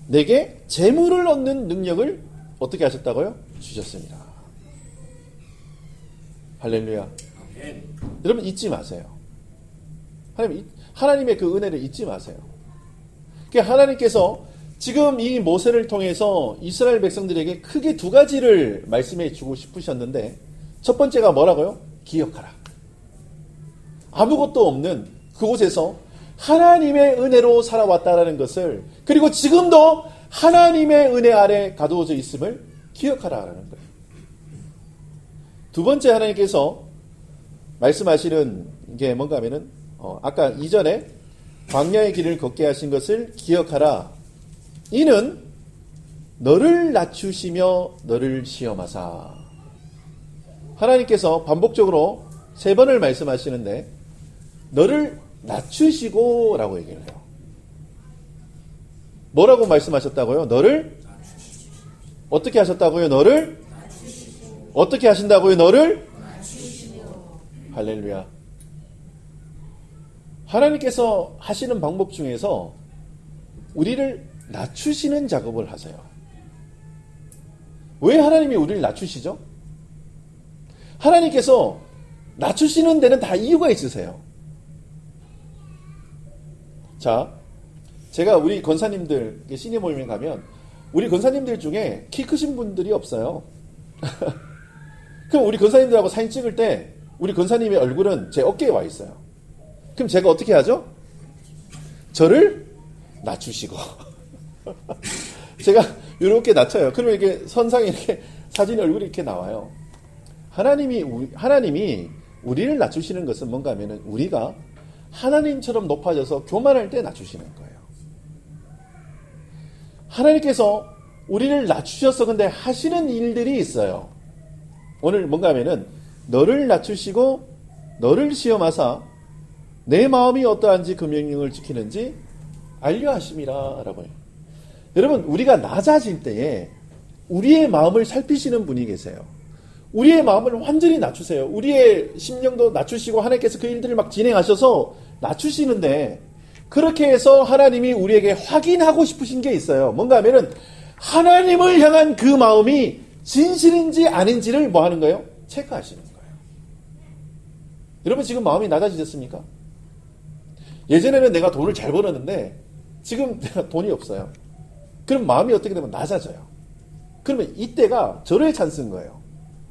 내게 재물을 얻는 능력을 어떻게 하셨다고요? 주셨습니다. 할렐루야. 여러분 잊지 마세요. 하나님의 그 은혜를 잊지 마세요. 하나님께서 지금 이 모세를 통해서 이스라엘 백성들에게 크게 두 가지를 말씀해 주고 싶으셨는데, 첫 번째가 뭐라고요? 기억하라. 아무것도 없는 그곳에서 하나님의 은혜로 살아왔다라는 것을, 그리고 지금도 하나님의 은혜 아래 가두어져 있음을 기억하라라는 거예요. 두 번째 하나님께서 말씀하시는 게 뭔가 하면은 아까 이전에 광야의 길을 걷게 하신 것을 기억하라. 이는 너를 낮추시며 너를 시험하사. 하나님께서 반복적으로 3번을 말씀하시는데 너를 낮추시고 라고 얘기를 해요. 뭐라고 말씀하셨다고요? 너를 어떻게 하셨다고요? 너를 어떻게 하신다고요? 너를 할렐루야. 하나님께서 하시는 방법 중에서 우리를 낮추시는 작업을 하세요. 왜 하나님이 우리를 낮추시죠? 하나님께서 낮추시는 데는 다 이유가 있으세요. 자, 제가 우리 권사님들 시니어 모임에 가면 우리 권사님들 중에 키 크신 분들이 없어요. 그럼 우리 권사님들하고 사진 찍을 때 우리 권사님의 얼굴은 제 어깨에 와 있어요. 그럼 제가 어떻게 하죠? 저를 낮추시고 제가 이렇게 낮춰요. 그러면 이렇게 선상에 이렇게 사진 얼굴이 이렇게 나와요. 하나님이 우리를 낮추시는 것은 뭔가 하면은 우리가 하나님처럼 높아져서 교만할 때 낮추시는 거예요. 하나님께서 우리를 낮추셔서 근데 하시는 일들이 있어요. 오늘 뭔가 하면은 너를 낮추시고 너를 시험하사 내 마음이 어떠한지 그 명령을 지키는지 알려 하심이라 라고 해요. 여러분, 우리가 낮아질 때에 우리의 마음을 살피시는 분이 계세요. 우리의 마음을 완전히 낮추세요. 우리의 심령도 낮추시고 하나님께서 그 일들을 막 진행하셔서 낮추시는데, 그렇게 해서 하나님이 우리에게 확인하고 싶으신 게 있어요. 뭔가 하면은 하나님을 향한 그 마음이 진실인지 아닌지를 뭐 하는 거예요? 체크하시는 거예요. 여러분 지금 마음이 낮아지셨습니까? 예전에는 내가 돈을 잘 벌었는데 지금 내가 돈이 없어요. 그럼 마음이 어떻게 되면 낮아져요. 그러면 이때가 절호의 찬스인 거예요.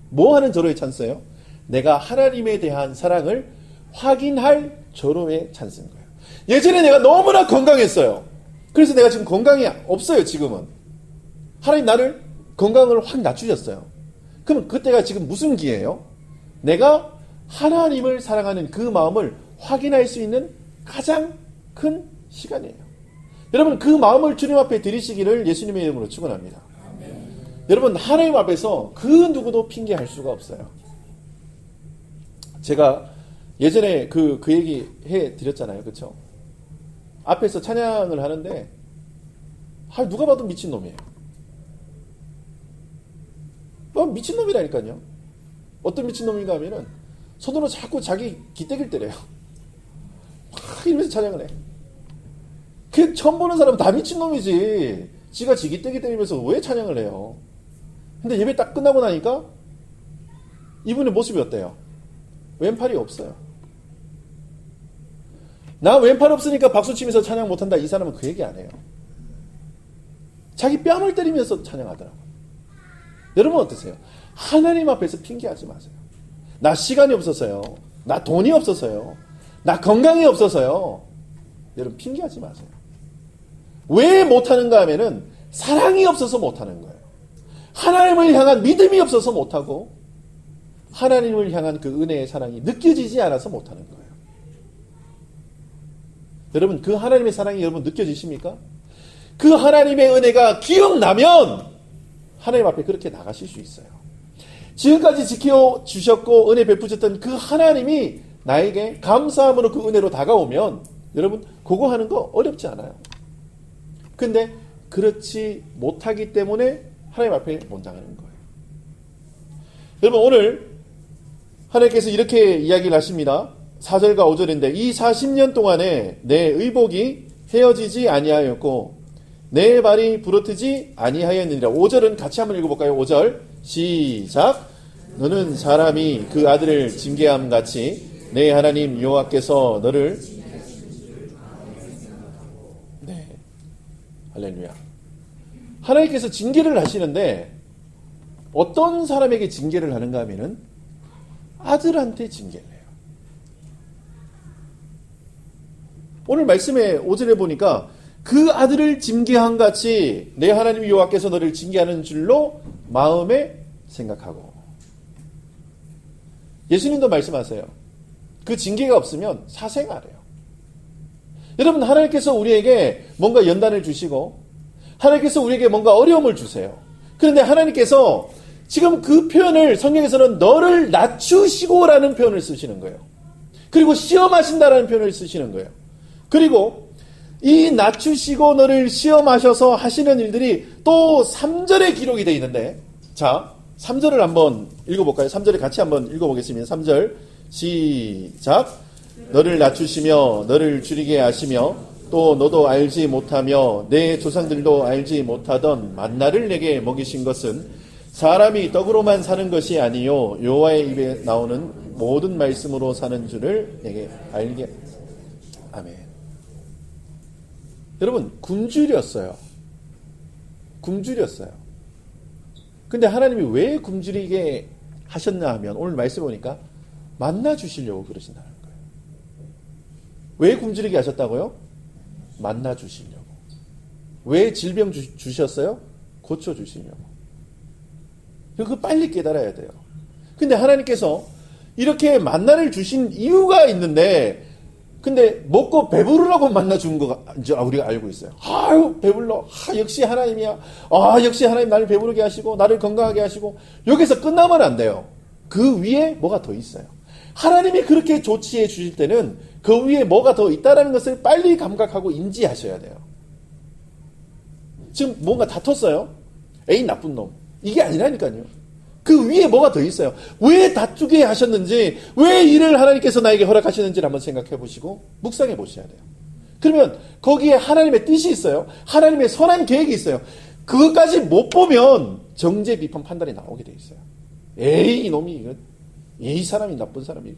뭐 하는 절호의 찬스예요? 내가 하나님에 대한 사랑을 확인할 절호의 찬스인 거예요. 예전에 내가 너무나 건강했어요. 그래서 내가 지금 건강이 없어요. 지금은 하나님 나를 건강을 확 낮추셨어요. 그럼 그때가 지금 무슨 기회예요? 내가 하나님을 사랑하는 그 마음을 확인할 수 있는 가장 큰 시간이에요. 여러분 그 마음을 주님 앞에 드리시기를 예수님의 이름으로 축원합니다. 여러분 하나님 앞에서 그 누구도 핑계할 수가 없어요. 제가 예전에 그 얘기 해드렸잖아요. 그렇죠? 앞에서 찬양을 하는데 누가 봐도 미친놈이에요. 미친놈이라니까요. 어떤 미친놈인가 하면은 손으로 자꾸 자기 기대기를 때려요. 막 이러면서 찬양을 해. 그 처음 보는 사람은 다 미친놈이지. 지가 지 기대기 때리면서 왜 찬양을 해요? 근데 예배 딱 끝나고 나니까 이분의 모습이 어때요? 왼팔이 없어요. 나 왼팔 없으니까 박수 치면서 찬양 못한다. 이 사람은 그 얘기 안 해요. 자기 뺨을 때리면서 찬양하더라고요. 여러분 어떠세요? 하나님 앞에서 핑계하지 마세요. 나 시간이 없어서요. 나 돈이 없어서요. 나 건강이 없어서요. 여러분 핑계하지 마세요. 왜 못하는가 하면은 사랑이 없어서 못하는 거예요. 하나님을 향한 믿음이 없어서 못하고 하나님을 향한 그 은혜의 사랑이 느껴지지 않아서 못하는 거예요. 여러분, 그 하나님의 사랑이 여러분 느껴지십니까? 그 하나님의 은혜가 기억나면 하나님 앞에 그렇게 나가실 수 있어요. 지금까지 지켜주셨고 은혜 베푸셨던 그 하나님이 나에게 감사함으로 그 은혜로 다가오면 여러분 그거 하는 거 어렵지 않아요. 근데 그렇지 못하기 때문에 하나님 앞에 못 나가는 거예요. 여러분, 오늘 하나님께서 이렇게 이야기를 하십니다. 4절과 5절인데 이 40년 동안에 내 의복이 헤어지지 아니하였고 내 발이 부러뜨지 아니하였느니라. 5절은 같이 한번 읽어볼까요? 5절 시작. 너는 사람이 그 아들을 징계함 같이 내 하나님 여호와께서 너를 네, 할렐루야. 하나님께서 징계를 하시는데 어떤 사람에게 징계를 하는가 하면은 아들한테 징계를 해요. 오늘 말씀에 5절에 보니까 그 아들을 징계한 같이 내 하나님 여호와께서 너를 징계하는 줄로 마음에 생각하고. 예수님도 말씀하세요. 그 징계가 없으면 사생아래요. 여러분, 하나님께서 우리에게 뭔가 연단을 주시고 하나님께서 우리에게 뭔가 어려움을 주세요. 그런데 하나님께서 지금 그 표현을 성경에서는 너를 낮추시고라는 표현을 쓰시는 거예요. 그리고 시험하신다라는 표현을 쓰시는 거예요. 그리고 이 낮추시고 너를 시험하셔서 하시는 일들이 또 3절에 기록이 되어 있는데, 자 3절을 한번 읽어볼까요? 3절을 같이 한번 읽어보겠습니다. 3절 시작. 너를 낮추시며 너를 줄이게 하시며 또 너도 알지 못하며 내 조상들도 알지 못하던 만나를 내게 먹이신 것은 사람이 떡으로만 사는 것이 아니요 여호와의 입에 나오는 모든 말씀으로 사는 줄을 내게 알게. 아멘. 여러분, 굶주렸어요. 굶주렸어요. 근데 하나님이 왜 굶주리게 하셨나 하면 오늘 말씀 보니까 만나 주시려고 그러신다는 거예요. 왜 굶주리게 하셨다고요? 만나 주시려고. 왜 질병 주셨어요? 고쳐 주시려고. 그거 빨리 깨달아야 돼요. 근데 하나님께서 이렇게 만나를 주신 이유가 있는데, 근데 먹고 배부르라고 만나 준 거 우리가 알고 있어요. 아유, 배불러. 역시 하나님이야. 역시 하나님 나를 배부르게 하시고 나를 건강하게 하시고. 여기서 끝나면 안 돼요. 그 위에 뭐가 더 있어요. 하나님이 그렇게 조치해 주실 때는 그 위에 뭐가 더 있다는 것을 빨리 감각하고 인지하셔야 돼요. 지금 뭔가 다퉜어요. 에이, 나쁜 놈. 이게 아니라니까요. 그 위에 뭐가 더 있어요. 왜 다투게 하셨는지, 왜 이를 하나님께서 나에게 허락하시는지를 한번 생각해 보시고 묵상해 보셔야 돼요. 그러면 거기에 하나님의 뜻이 있어요. 하나님의 선한 계획이 있어요. 그것까지 못 보면 정죄, 비판, 판단이 나오게 돼 있어요. 에이, 이놈이, 이 사람이 나쁜 사람이.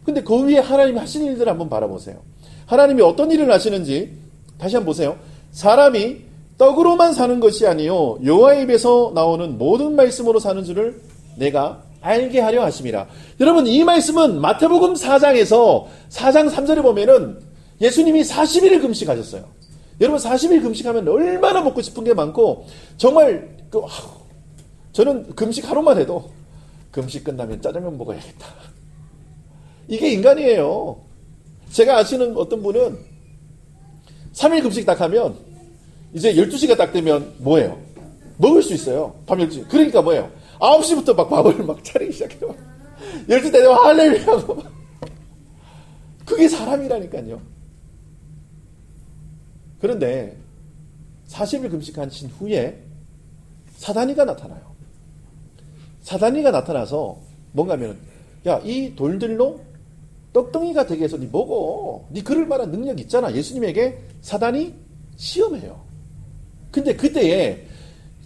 근데 그 위에 하나님이 하시는 일들을 한번 바라보세요. 하나님이 어떤 일을 하시는지 다시 한번 보세요. 사람이 떡으로만 사는 것이 아니요 여호와의 입에서 나오는 모든 말씀으로 사는 줄을 내가 알게 하려 하심이라. 여러분, 이 말씀은 마태복음 4장에서 4장 3절에 보면은 예수님이 40일을 금식하셨어요. 여러분, 40일 금식하면 얼마나 먹고 싶은 게 많고, 정말 저는 금식 하루만 해도 금식 끝나면 짜장면 먹어야겠다. 이게 인간이에요. 제가 아시는 어떤 분은 3일 금식 딱 하면 이제 12시가 딱 되면 뭐예요? 먹을 수 있어요. 밤 12시. 그러니까 뭐예요? 9시부터 막 밥을 막 차리기 시작해요. 12시 되면 할렐루야 하고 막. 그게 사람이라니까요. 그런데 40일 금식하신 후에 사단이가 나타나요. 사단이가 나타나서 뭔가 하면, 야, 이 돌들로 떡덩이가 되게 해서 니 먹어. 니 그럴 만한 능력 있잖아. 예수님에게 사단이 시험해요. 근데 그때에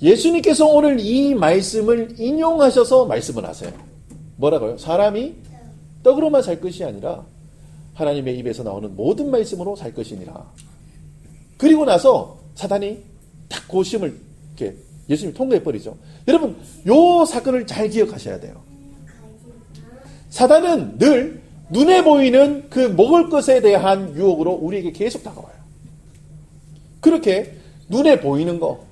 예수님께서 오늘 이 말씀을 인용하셔서 말씀을 하세요. 뭐라고요? 사람이 떡으로만 살 것이 아니라 하나님의 입에서 나오는 모든 말씀으로 살 것이니라. 그리고 나서 사단이 딱 그 시험을 이렇게 예수님이 통과해버리죠. 여러분, 요 사건을 잘 기억하셔야 돼요. 사단은 늘 눈에 보이는 그 먹을 것에 대한 유혹으로 우리에게 계속 다가와요. 그렇게 눈에 보이는 거,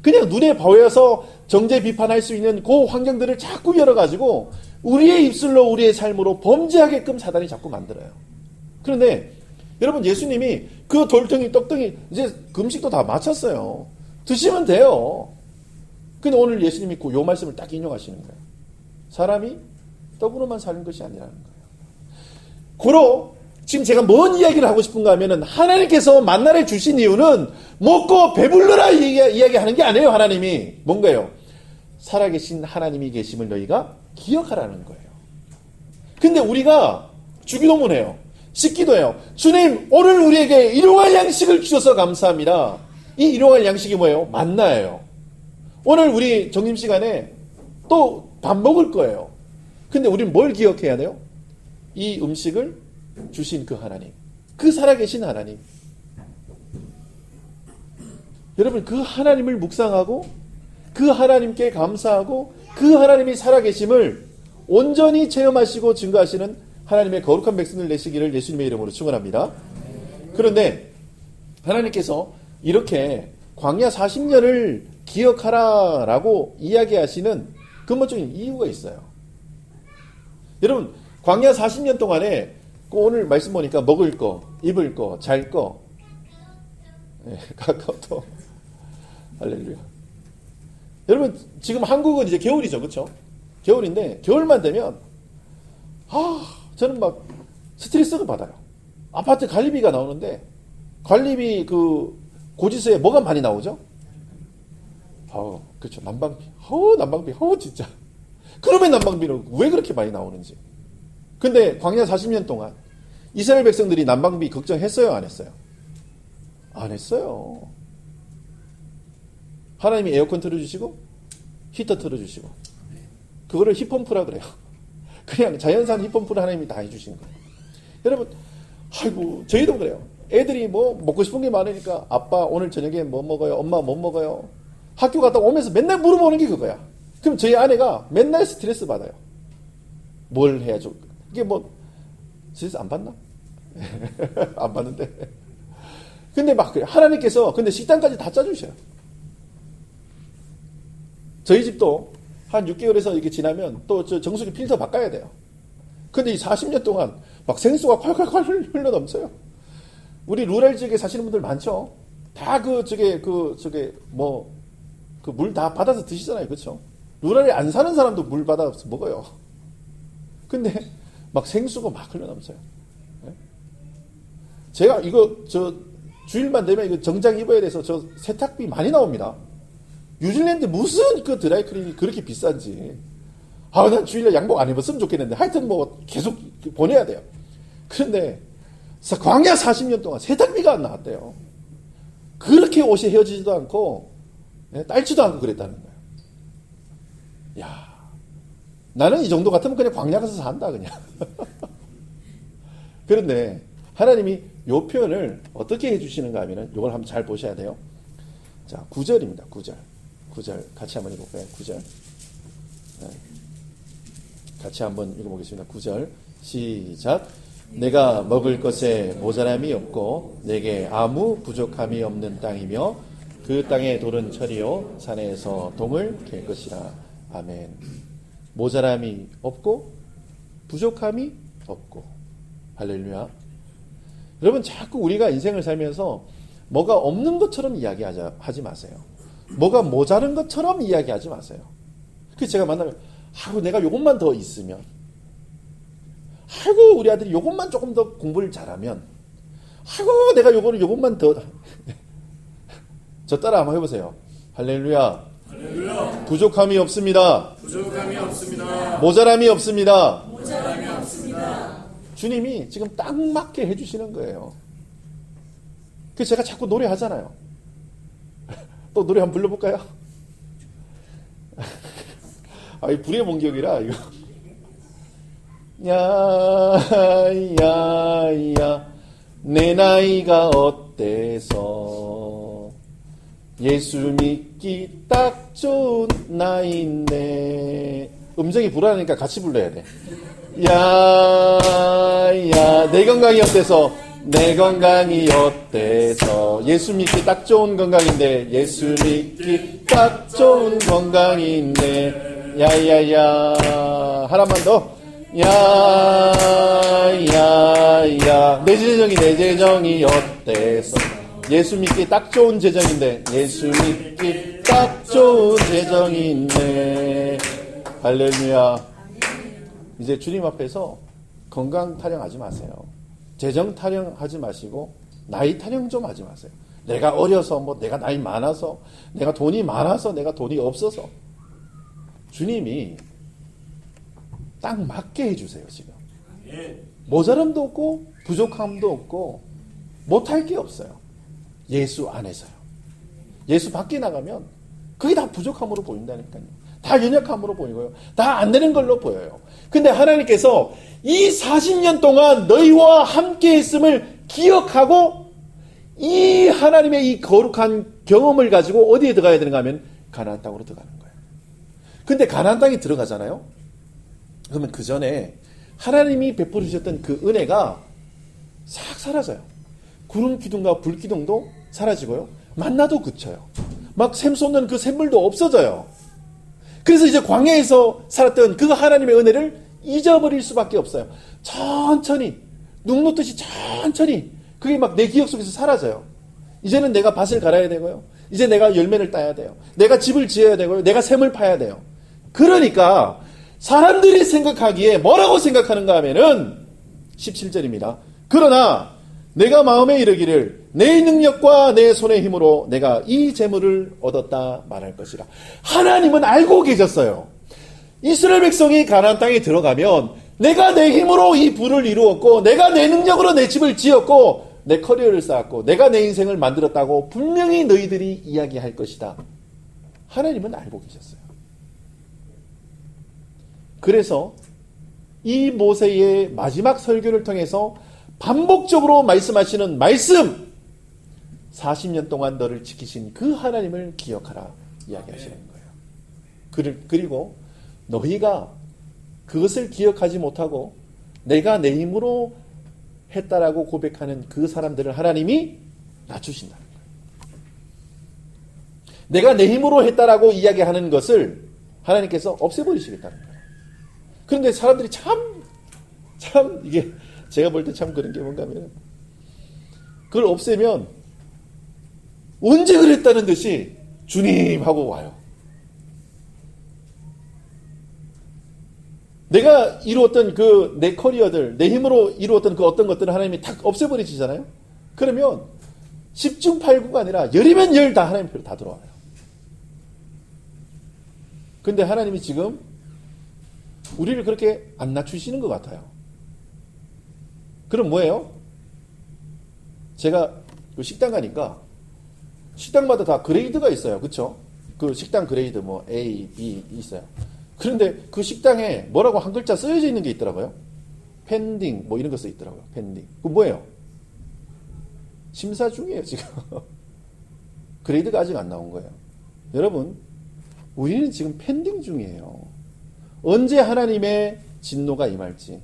그냥 눈에 보여서 정죄 비판할 수 있는 그 환경들을 자꾸 열어가지고 우리의 입술로 우리의 삶으로 범죄하게끔 사단이 자꾸 만들어요. 그런데 여러분, 예수님이 그 돌덩이 떡덩이 이제 금식도 다 마쳤어요. 드시면 돼요. 근데 오늘 예수님이 요 말씀을 딱 인용하시는 거예요. 사람이 떡으로만 사는 것이 아니라는 거예요. 고로 지금 제가 뭔 이야기를 하고 싶은가 하면은, 하나님께서 만나를 주신 이유는 먹고 배불러라 이야기하는 게 아니에요. 하나님이 뭔가요? 살아계신 하나님이 계심을 너희가 기억하라는 거예요. 근데 우리가 주기도문해요. 씻기도해요. 주님, 오늘 우리에게 일용할 양식을 주셔서 감사합니다. 이 일용할 양식이 뭐예요? 만나예요. 오늘 우리 점심시간에 또 밥 먹을 거예요. 근데 우리는 뭘 기억해야 돼요? 이 음식을 주신 그 하나님, 그 살아계신 하나님. 여러분, 그 하나님을 묵상하고 그 하나님께 감사하고 그 하나님이 살아계심을 온전히 체험하시고 증거하시는 하나님의 거룩한 백성들 되시기를 예수님의 이름으로 축원합니다. 그런데 하나님께서 이렇게 광야 40년을 기억하라라고 이야기하시는 근본적인 이유가 있어요. 여러분, 광야 40년 동안에 오늘 말씀 보니까 먹을 거, 입을 거, 잘 거, 가까워도 할렐루야. 여러분, 지금 한국은 이제 겨울이죠, 그렇죠? 겨울인데 겨울만 되면 저는 막 스트레스가 받아요. 아파트 관리비가 나오는데 관리비 그 고지서에 뭐가 많이 나오죠? 그렇죠. 난방비. 난방비. 진짜. 그러면 난방비는 왜 그렇게 많이 나오는지. 근데 광야 40년 동안 이스라엘 백성들이 난방비 걱정했어요, 안 했어요? 안 했어요. 하나님이 에어컨 틀어주시고 히터 틀어주시고, 그거를 힙펌프라 그래요. 그냥 자연산 힙펌프를 하나님이 다 해주신 거예요. 여러분, 아이고, 저희도 그래요. 애들이 뭐 먹고 싶은 게 많으니까 아빠 오늘 저녁에 뭐 먹어요? 엄마 뭐 먹어요? 학교 갔다 오면서 맨날 물어보는 게 그거야. 그럼 저희 아내가 맨날 스트레스 받아요. 뭘 해야 좋을까? 이게 뭐 스트레스 안 받나? 안 받는데. 근데 막 그래. 하나님께서 근데 식단까지 다 짜주셔요. 저희 집도 한 6개월에서 이렇게 지나면 또 저 정수기 필터 바꿔야 돼요. 근데 이 40년 동안 막 생수가 콸콸콸 흘러 넘쳐요. 우리 루랄 지역에 사시는 분들 많죠? 다 물 다 받아서 드시잖아요. 그렇죠? 루랄에 안 사는 사람도 물 받아서 먹어요. 근데 막 생수가 막 흘러 넘쳐요. 제가 이거 주일만 되면 이거 정장 입어야 돼서 저 세탁비 많이 나옵니다. 뉴질랜드 무슨 그 드라이클린이 그렇게 비싼지. 난 주일날 양복 안 입었으면 좋겠는데 하여튼 뭐 계속 보내야 돼요. 그런데 광야 40년 동안 세탁비가 안 나왔대요. 그렇게 옷이 헤어지지도 않고 딸지도 않고 그랬다는 거예요. 야, 나는 이 정도 같으면 그냥 광야 가서 산다 그냥. 그런데 하나님이 요 표현을 어떻게 해주시는가 하면은 이걸 한번 잘 보셔야 돼요. 자, 9절입니다. 9절 같이 한번 읽어볼까요? 9절. 같이 한번 읽어보겠습니다. 9절 시작. 내가 먹을 것에 모자람이 없고 내게 아무 부족함이 없는 땅이며 그 땅의 돌은 철이요 산에서 동을 갤 것이라. 아멘. 모자람이 없고 부족함이 없고. 할렐루야. 여러분, 자꾸 우리가 인생을 살면서 뭐가 없는 것처럼 이야기하지 마세요. 뭐가 모자른 것처럼 이야기하지 마세요. 그래서 제가 만나면 내가 요것만 더 있으면, 우리 아들이 요것만 조금 더 공부를 잘하면, 내가 요것만 더. 저 따라 한번 해보세요. 할렐루야. 할렐루야. 부족함이 없습니다. 부족함이 없습니다. 모자람이 없습니다. 모자람이 없습니다. 주님이 지금 딱 맞게 해주시는 거예요. 그래서 제가 자꾸 노래하잖아요. 또 노래 한번 불러볼까요? 이 불의 본격이라 이거. 야야야 내 나이가 어때서 예수 믿기 딱 좋은 나이인데. 음정이 불안하니까 같이 불러야 돼. 야야 내 건강이 어때서 내 건강이 어때서 예수 믿기 딱 좋은 건강인데 예수 믿기 딱 좋은 건강인데 야야야 하나만 더 야야야 내 재정이 어때서 예수 믿기 딱 좋은 재정인데 예수 믿기 딱 좋은 재정인데 할렐루야. 이제 주님 앞에서 건강 타령하지 마세요. 재정 타령하지 마시고 나이 타령 좀 하지 마세요. 내가 어려서 뭐 내가 나이 많아서 내가 돈이 많아서 내가 돈이 없어서 주님이 딱 맞게 해주세요. 지금 모자람도 없고 부족함도 없고 못할 게 없어요. 예수 안에서요. 예수 밖에 나가면 그게 다 부족함으로 보인다니까요. 다 연약함으로 보이고요. 다 안 되는 걸로 보여요. 근데 하나님께서 이 40년 동안 너희와 함께 했음을 기억하고 이 하나님의 이 거룩한 경험을 가지고 어디에 들어가야 되는가 하면 가나안 땅으로 들어가는 거예요. 근데 가나안 땅에 들어가잖아요. 그러면 그 전에 하나님이 베풀어 주셨던 그 은혜가 싹 사라져요. 구름 기둥과 불 기둥도 사라지고요. 만나도 그쳐요. 막 샘 솟는 그 샘물도 없어져요. 그래서 이제 광야에서 살았던 그 하나님의 은혜를 잊어버릴 수밖에 없어요. 천천히 눈 놓듯이 천천히 그게 막 내 기억 속에서 사라져요. 이제는 내가 밭을 갈아야 되고요. 이제 내가 열매를 따야 돼요. 내가 집을 지어야 되고요. 내가 샘을 파야 돼요. 그러니까 사람들이 생각하기에 뭐라고 생각하는가 하면은 17절입니다. 그러나 내가 마음에 이르기를 내 능력과 내 손의 힘으로 내가 이 재물을 얻었다 말할 것이라. 하나님은 알고 계셨어요. 이스라엘 백성이 가나안 땅에 들어가면 내가 내 힘으로 이 부를 이루었고 내가 내 능력으로 내 집을 지었고 내 커리어를 쌓았고 내가 내 인생을 만들었다고 분명히 너희들이 이야기할 것이다. 하나님은 알고 계셨어요. 그래서 이 모세의 마지막 설교를 통해서 반복적으로 말씀하시는 말씀 40년 동안 너를 지키신 그 하나님을 기억하라 이야기하시는 거예요. 그리고 너희가 그것을 기억하지 못하고 내가 내 힘으로 했다라고 고백하는 그 사람들을 하나님이 낮추신다는 거예요. 내가 내 힘으로 했다라고 이야기하는 것을 하나님께서 없애버리시겠다는 거예요. 그런데 사람들이 참 이게 제가 볼 때 참 그런 게 뭔가 하면 그걸 없애면 언제 그랬다는 듯이 주님 하고 와요. 내가 이루었던 그 내 커리어들, 내 힘으로 이루었던 그 어떤 것들을 하나님이 탁 없애버리시잖아요. 그러면 10중 8구가 아니라 10이면 10 다 하나님 편으로 다 들어와요. 근데 하나님이 지금 우리를 그렇게 안 낮추시는 것 같아요. 그럼 뭐예요? 제가 그 식당 가니까 식당마다 다 그레이드가 있어요. 그렇죠? 그 식당 그레이드 뭐 A, B 있어요. 그런데 그 식당에 뭐라고 한 글자 쓰여져 있는 게 있더라고요. 펜딩 뭐 이런 거 써 있더라고요. 펜딩. 그 뭐예요? 심사 중이에요, 지금. 그레이드가 아직 안 나온 거예요. 여러분, 우리는 지금 펜딩 중이에요. 언제 하나님의 진노가 임할지,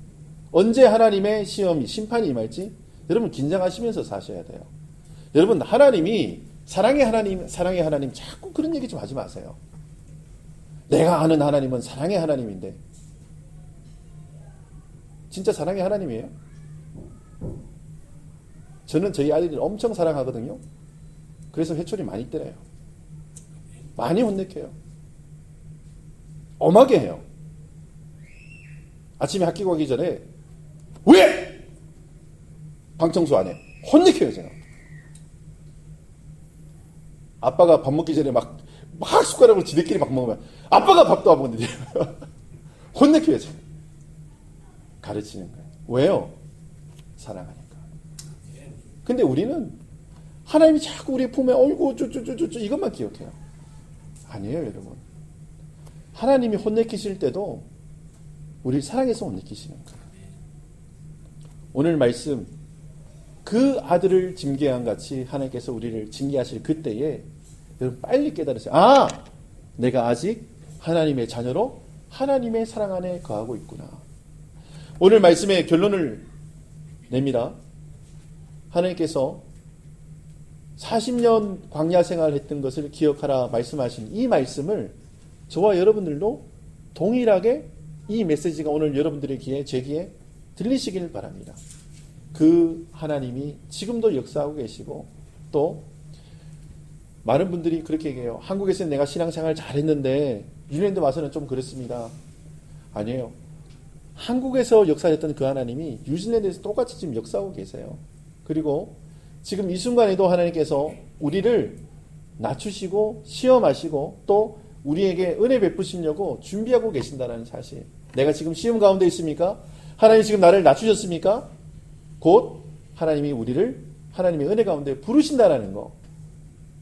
언제 하나님의 시험이, 심판이 임할지 여러분 긴장하시면서 사셔야 돼요. 여러분, 하나님이 사랑의 하나님 자꾸 그런 얘기 좀 하지 마세요. 내가 아는 하나님은 사랑의 하나님인데 진짜 사랑의 하나님이에요? 저는 저희 아이들을 엄청 사랑하거든요. 그래서 회초리 많이 때려요. 많이 혼내켜요. 엄하게 해요. 아침에 학교 가기 전에 왜 방 청소 안 해? 혼내켜요, 제가. 아빠가 밥 먹기 전에 막 숟가락으로 지들끼리 막 먹으면 아빠가 밥도 안 먹는데 혼내켜요, 제가. 가르치는 거예요. 왜요? 사랑하니까. 근데 우리는 하나님이 자꾸 우리 품에 어이구 쭈쭈쭈쭈 이것만 기억해요. 아니에요, 여러분. 하나님이 혼내키실 때도 우리를 사랑해서 혼내키시는 거예요. 오늘 말씀 그 아들을 징계한 같이 하나님께서 우리를 징계하실 그때에 여러분 빨리 깨달으세요. 아! 내가 아직 하나님의 자녀로 하나님의 사랑 안에 거하고 있구나. 오늘 말씀의 결론을 냅니다. 하나님께서 40년 광야 생활했던 것을 기억하라 말씀하신 이 말씀을 저와 여러분들도 동일하게 이 메시지가 오늘 여러분들의 귀에, 제 귀에 들리시길 바랍니다. 그 하나님이 지금도 역사하고 계시고, 또 많은 분들이 그렇게 얘기해요. 한국에서는 내가 신앙생활 잘했는데 뉴질랜드 와서는 좀 그렇습니다. 아니에요. 한국에서 역사했던 그 하나님이 뉴질랜드에서 똑같이 지금 역사하고 계세요. 그리고 지금 이 순간에도 하나님께서 우리를 낮추시고 시험하시고 또 우리에게 은혜 베푸시려고 준비하고 계신다는 사실. 내가 지금 시험 가운데 있습니까? 하나님 지금 나를 낮추셨습니까? 곧 하나님이 우리를 하나님의 은혜 가운데 부르신다라는 거.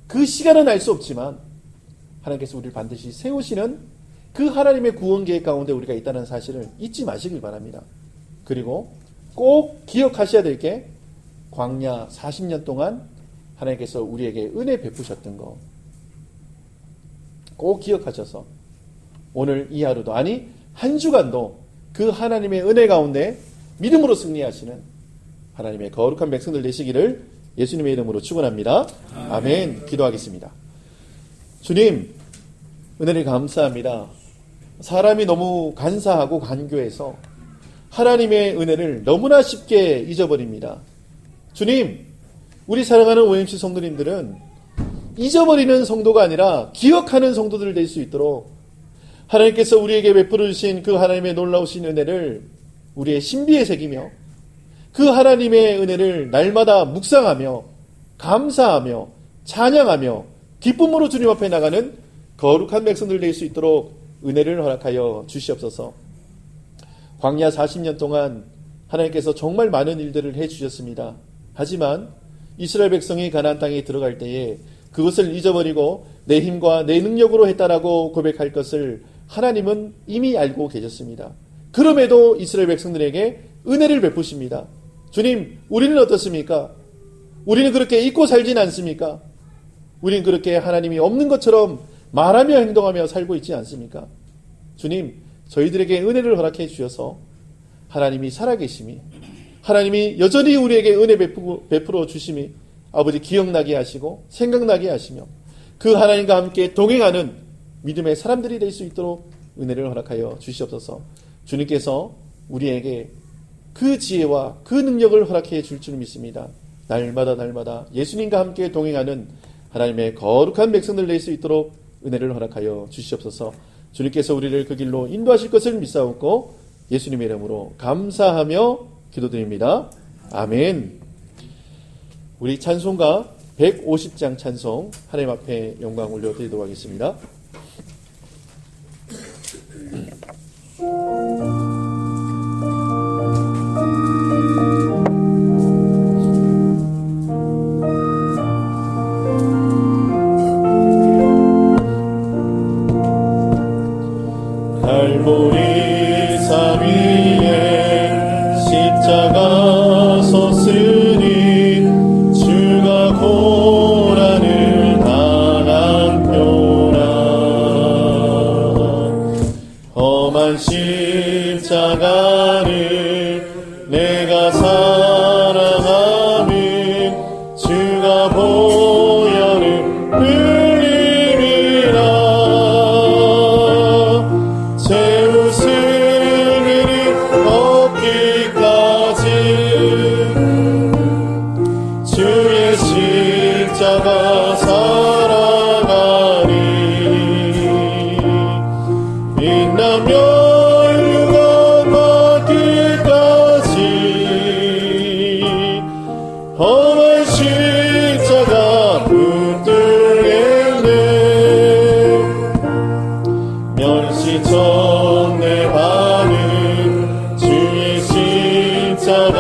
그 시간은 알 수 없지만 하나님께서 우리를 반드시 세우시는 그 하나님의 구원 계획 가운데 우리가 있다는 사실을 잊지 마시길 바랍니다. 그리고 꼭 기억하셔야 될 게 광야 40년 동안 하나님께서 우리에게 은혜 베푸셨던 거. 꼭 기억하셔서 오늘 이 하루도, 아니 한 주간도 그 하나님의 은혜 가운데 믿음으로 승리하시는 하나님의 거룩한 백성들 되시기를 예수님의 이름으로 축원합니다. 아멘. 기도하겠습니다. 주님, 은혜를 감사합니다. 사람이 너무 간사하고 간교해서 하나님의 은혜를 너무나 쉽게 잊어버립니다. 주님, 우리 사랑하는 OMC 성도님들은 잊어버리는 성도가 아니라 기억하는 성도들 될 수 있도록 하나님께서 우리에게 베풀어 주신 그 하나님의 놀라우신 은혜를 우리의 신비에 새기며 그 하나님의 은혜를 날마다 묵상하며 감사하며 찬양하며 기쁨으로 주님 앞에 나가는 거룩한 백성들 될 수 있도록 은혜를 허락하여 주시옵소서. 광야 40년 동안 하나님께서 정말 많은 일들을 해주셨습니다. 하지만 이스라엘 백성이 가나안 땅에 들어갈 때에 그것을 잊어버리고 내 힘과 내 능력으로 했다라고 고백할 것을 하나님은 이미 알고 계셨습니다. 그럼에도 이스라엘 백성들에게 은혜를 베푸십니다. 주님, 우리는 어떻습니까? 우리는 그렇게 잊고 살진 않습니까? 우리는 그렇게 하나님이 없는 것처럼 말하며 행동하며 살고 있지 않습니까? 주님, 저희들에게 은혜를 허락해 주셔서 하나님이 살아계심이, 하나님이 여전히 우리에게 은혜 베풀어 주심이 아버지 기억나게 하시고 생각나게 하시며 그 하나님과 함께 동행하는 믿음의 사람들이 될 수 있도록 은혜를 허락하여 주시옵소서. 주님께서 우리에게 그 지혜와 그 능력을 허락해 줄 줄 믿습니다. 날마다 예수님과 함께 동행하는 하나님의 거룩한 백성들 될 수 있도록 은혜를 허락하여 주시옵소서. 주님께서 우리를 그 길로 인도하실 것을 믿사옵고 예수님의 이름으로 감사하며 기도드립니다. 아멘. 우리 찬송가 150장 찬송 하나님 앞에 영광 올려드리도록 하겠습니다. 갈보리 산 위에 십자가 섰으니 주가 고난을 당한표라. 험한 십자가를 내가 사랑하면 주가 보혈을 흘리리라. 주의 십자가 살아가니 빛나며 유감 받기까지 험한 십자가 붙들겠네. 멸시쳤네 받은 주의 십자가에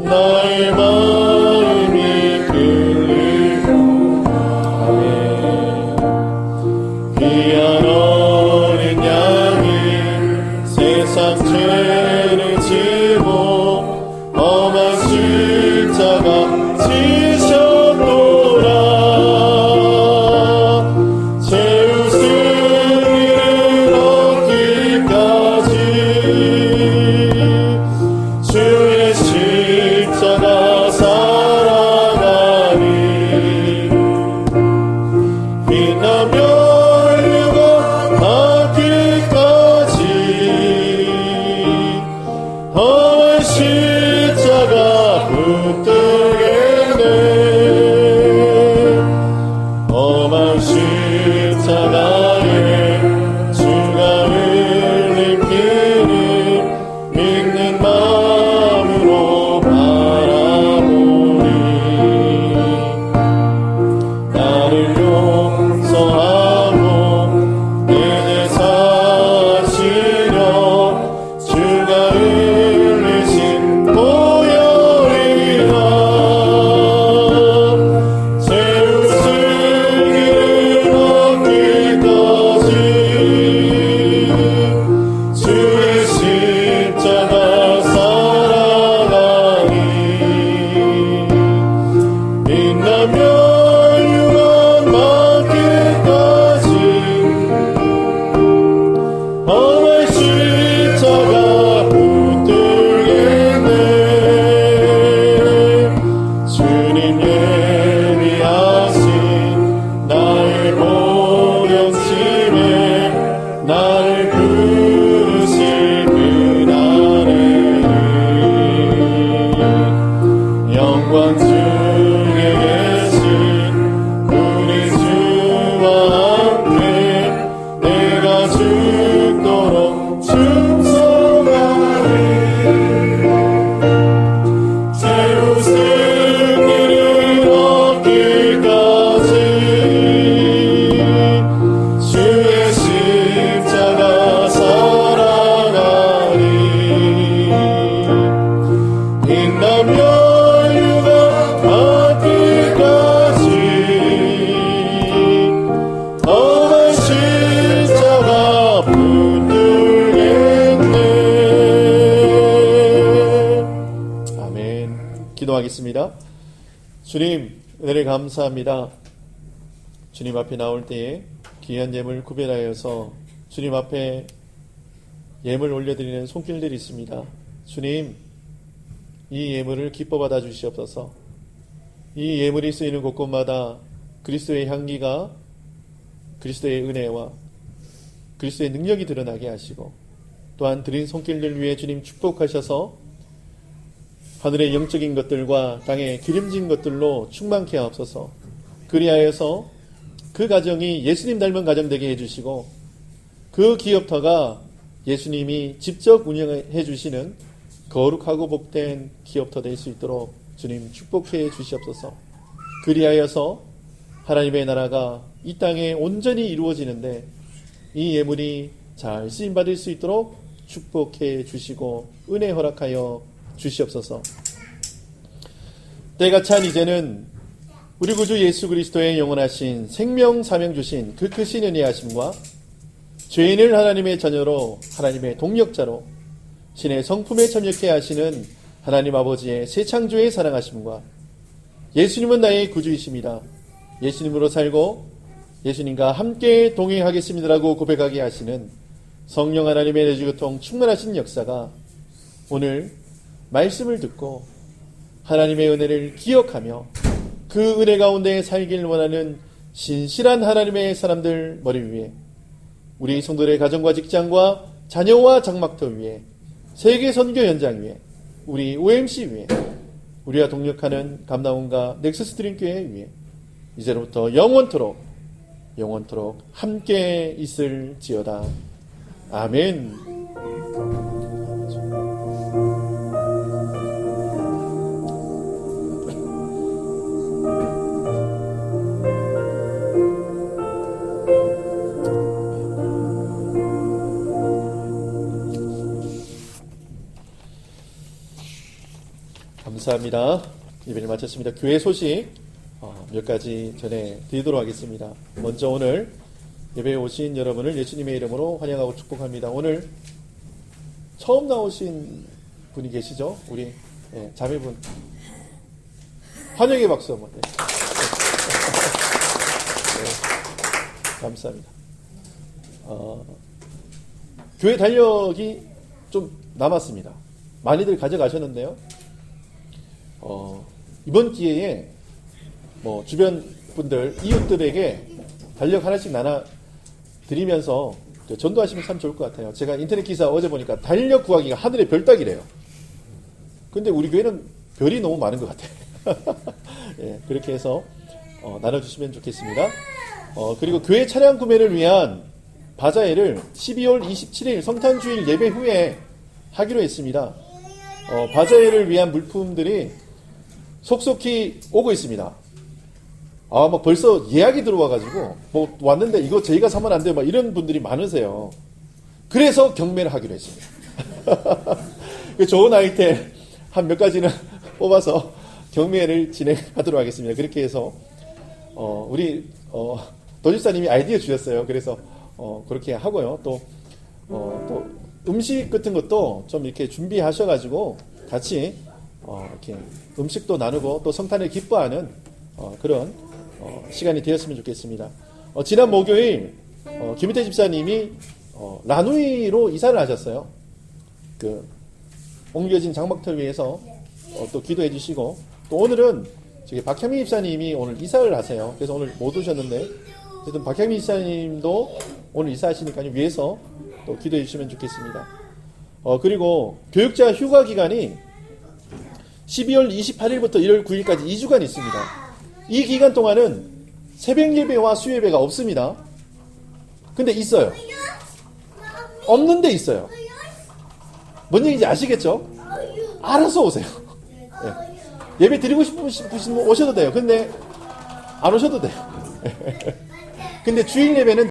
나의 마음이 끌리고 기도하겠습니다. 주님, 은혜를 감사합니다. 주님 앞에 나올 때에 귀한 예물 구별하여서 주님 앞에 예물 올려드리는 손길들이 있습니다. 주님, 이 예물을 기뻐 받아 주시옵소서. 이 예물이 쓰이는 곳곳마다 그리스도의 향기가, 그리스도의 은혜와 그리스도의 능력이 드러나게 하시고, 또한 드린 손길들 위해 주님 축복하셔서 하늘의 영적인 것들과 땅의 기름진 것들로 충만케 하옵소서. 그리하여서 그 가정이 예수님 닮은 가정 되게 해주시고, 그 기업터가 예수님이 직접 운영해 주시는 거룩하고 복된 기업터 될 수 있도록 주님 축복해 주시옵소서. 그리하여서 하나님의 나라가 이 땅에 온전히 이루어지는데 이 예물이 잘 쓰임받을 수 있도록 축복해 주시고 은혜 허락하여 주시옵소서. 때가 찬 이제는 우리 구주 예수 그리스도의 영원하신 생명 사명 주신 그 크신 은혜하심과 죄인을 하나님의 자녀로 하나님의 동력자로 신의 성품에 참여케 하시는 하나님 아버지의 새 창조의 사랑하심과 예수님은 나의 구주이십니다. 예수님으로 살고 예수님과 함께 동행하겠습니다라고 고백하게 하시는 성령 하나님의 내주교통 충만하신 역사가 오늘 말씀을 듣고 하나님의 은혜를 기억하며 그 은혜 가운데 살길 원하는 신실한 하나님의 사람들 머리 위에, 우리 성도들의 가정과 직장과 자녀와 장막터 위에, 세계 선교 현장 위에, 우리 OMC 위에, 우리와 동력하는 감나원과 넥서스 드림교회 위에 이제로부터 영원토록 함께 있을지어다. 아멘. 감사합니다. 예배를 마쳤습니다. 교회 소식 몇 가지 전해드리도록 하겠습니다. 먼저 오늘 예배에 오신 여러분을 예수님의 이름으로 환영하고 축복합니다. 오늘 처음 나오신 분이 계시죠? 우리 자매분 환영의 박수 한번. 네, 감사합니다. 교회 달력이 좀 남았습니다. 많이들 가져가셨는데요. 이번 기회에 주변 분들, 이웃들에게 달력 하나씩 나눠 드리면서 전도하시면 참 좋을 것 같아요. 제가 인터넷 기사 어제 보니까 달력 구하기가 하늘의 별 따기래요. 근데 우리 교회는 별이 너무 많은 것 같아요. 예, 그렇게 해서 나눠주시면 좋겠습니다. 그리고 교회 차량 구매를 위한 바자회를 12월 27일 성탄주일 예배 후에 하기로 했습니다. 바자회를 위한 물품들이 속속히 오고 있습니다. 벌써 예약이 들어와가지고, 왔는데 이거 저희가 사면 안 돼요. 이런 분들이 많으세요. 그래서 경매를 하기로 했습니다. 좋은 아이템 한 몇 가지는 뽑아서 경매를 진행하도록 하겠습니다. 그렇게 해서, 우리, 도집사님이 아이디어 주셨어요. 그래서, 그렇게 하고요. 또 음식 같은 것도 좀 이렇게 준비하셔가지고 같이, 이렇게 음식도 나누고 또 성탄을 기뻐하는, 그런, 시간이 되었으면 좋겠습니다. 지난 목요일 김희태 집사님이 라누이로 이사를 하셨어요. 옮겨진 장막터 위에서 또 기도해 주시고, 또 오늘은 저기 박향미 집사님이 오늘 이사를 하세요. 그래서 오늘 못 오셨는데 어쨌든 박향미 집사님도 오늘 이사하시니까 위에서 또 기도해 주시면 좋겠습니다. 그리고 교육자 휴가 기간이 12월 28일부터 1월 9일까지 2주간 있습니다. 이 기간 동안은 새벽 예배와 수요 예배가 없습니다. 근데 있어요. 없는데 있어요. 뭔 얘기인지 아시겠죠? 알아서 오세요. 예. 예배 드리고 싶으시면 오셔도 돼요. 근데 안 오셔도 돼요. 근데 주일 예배는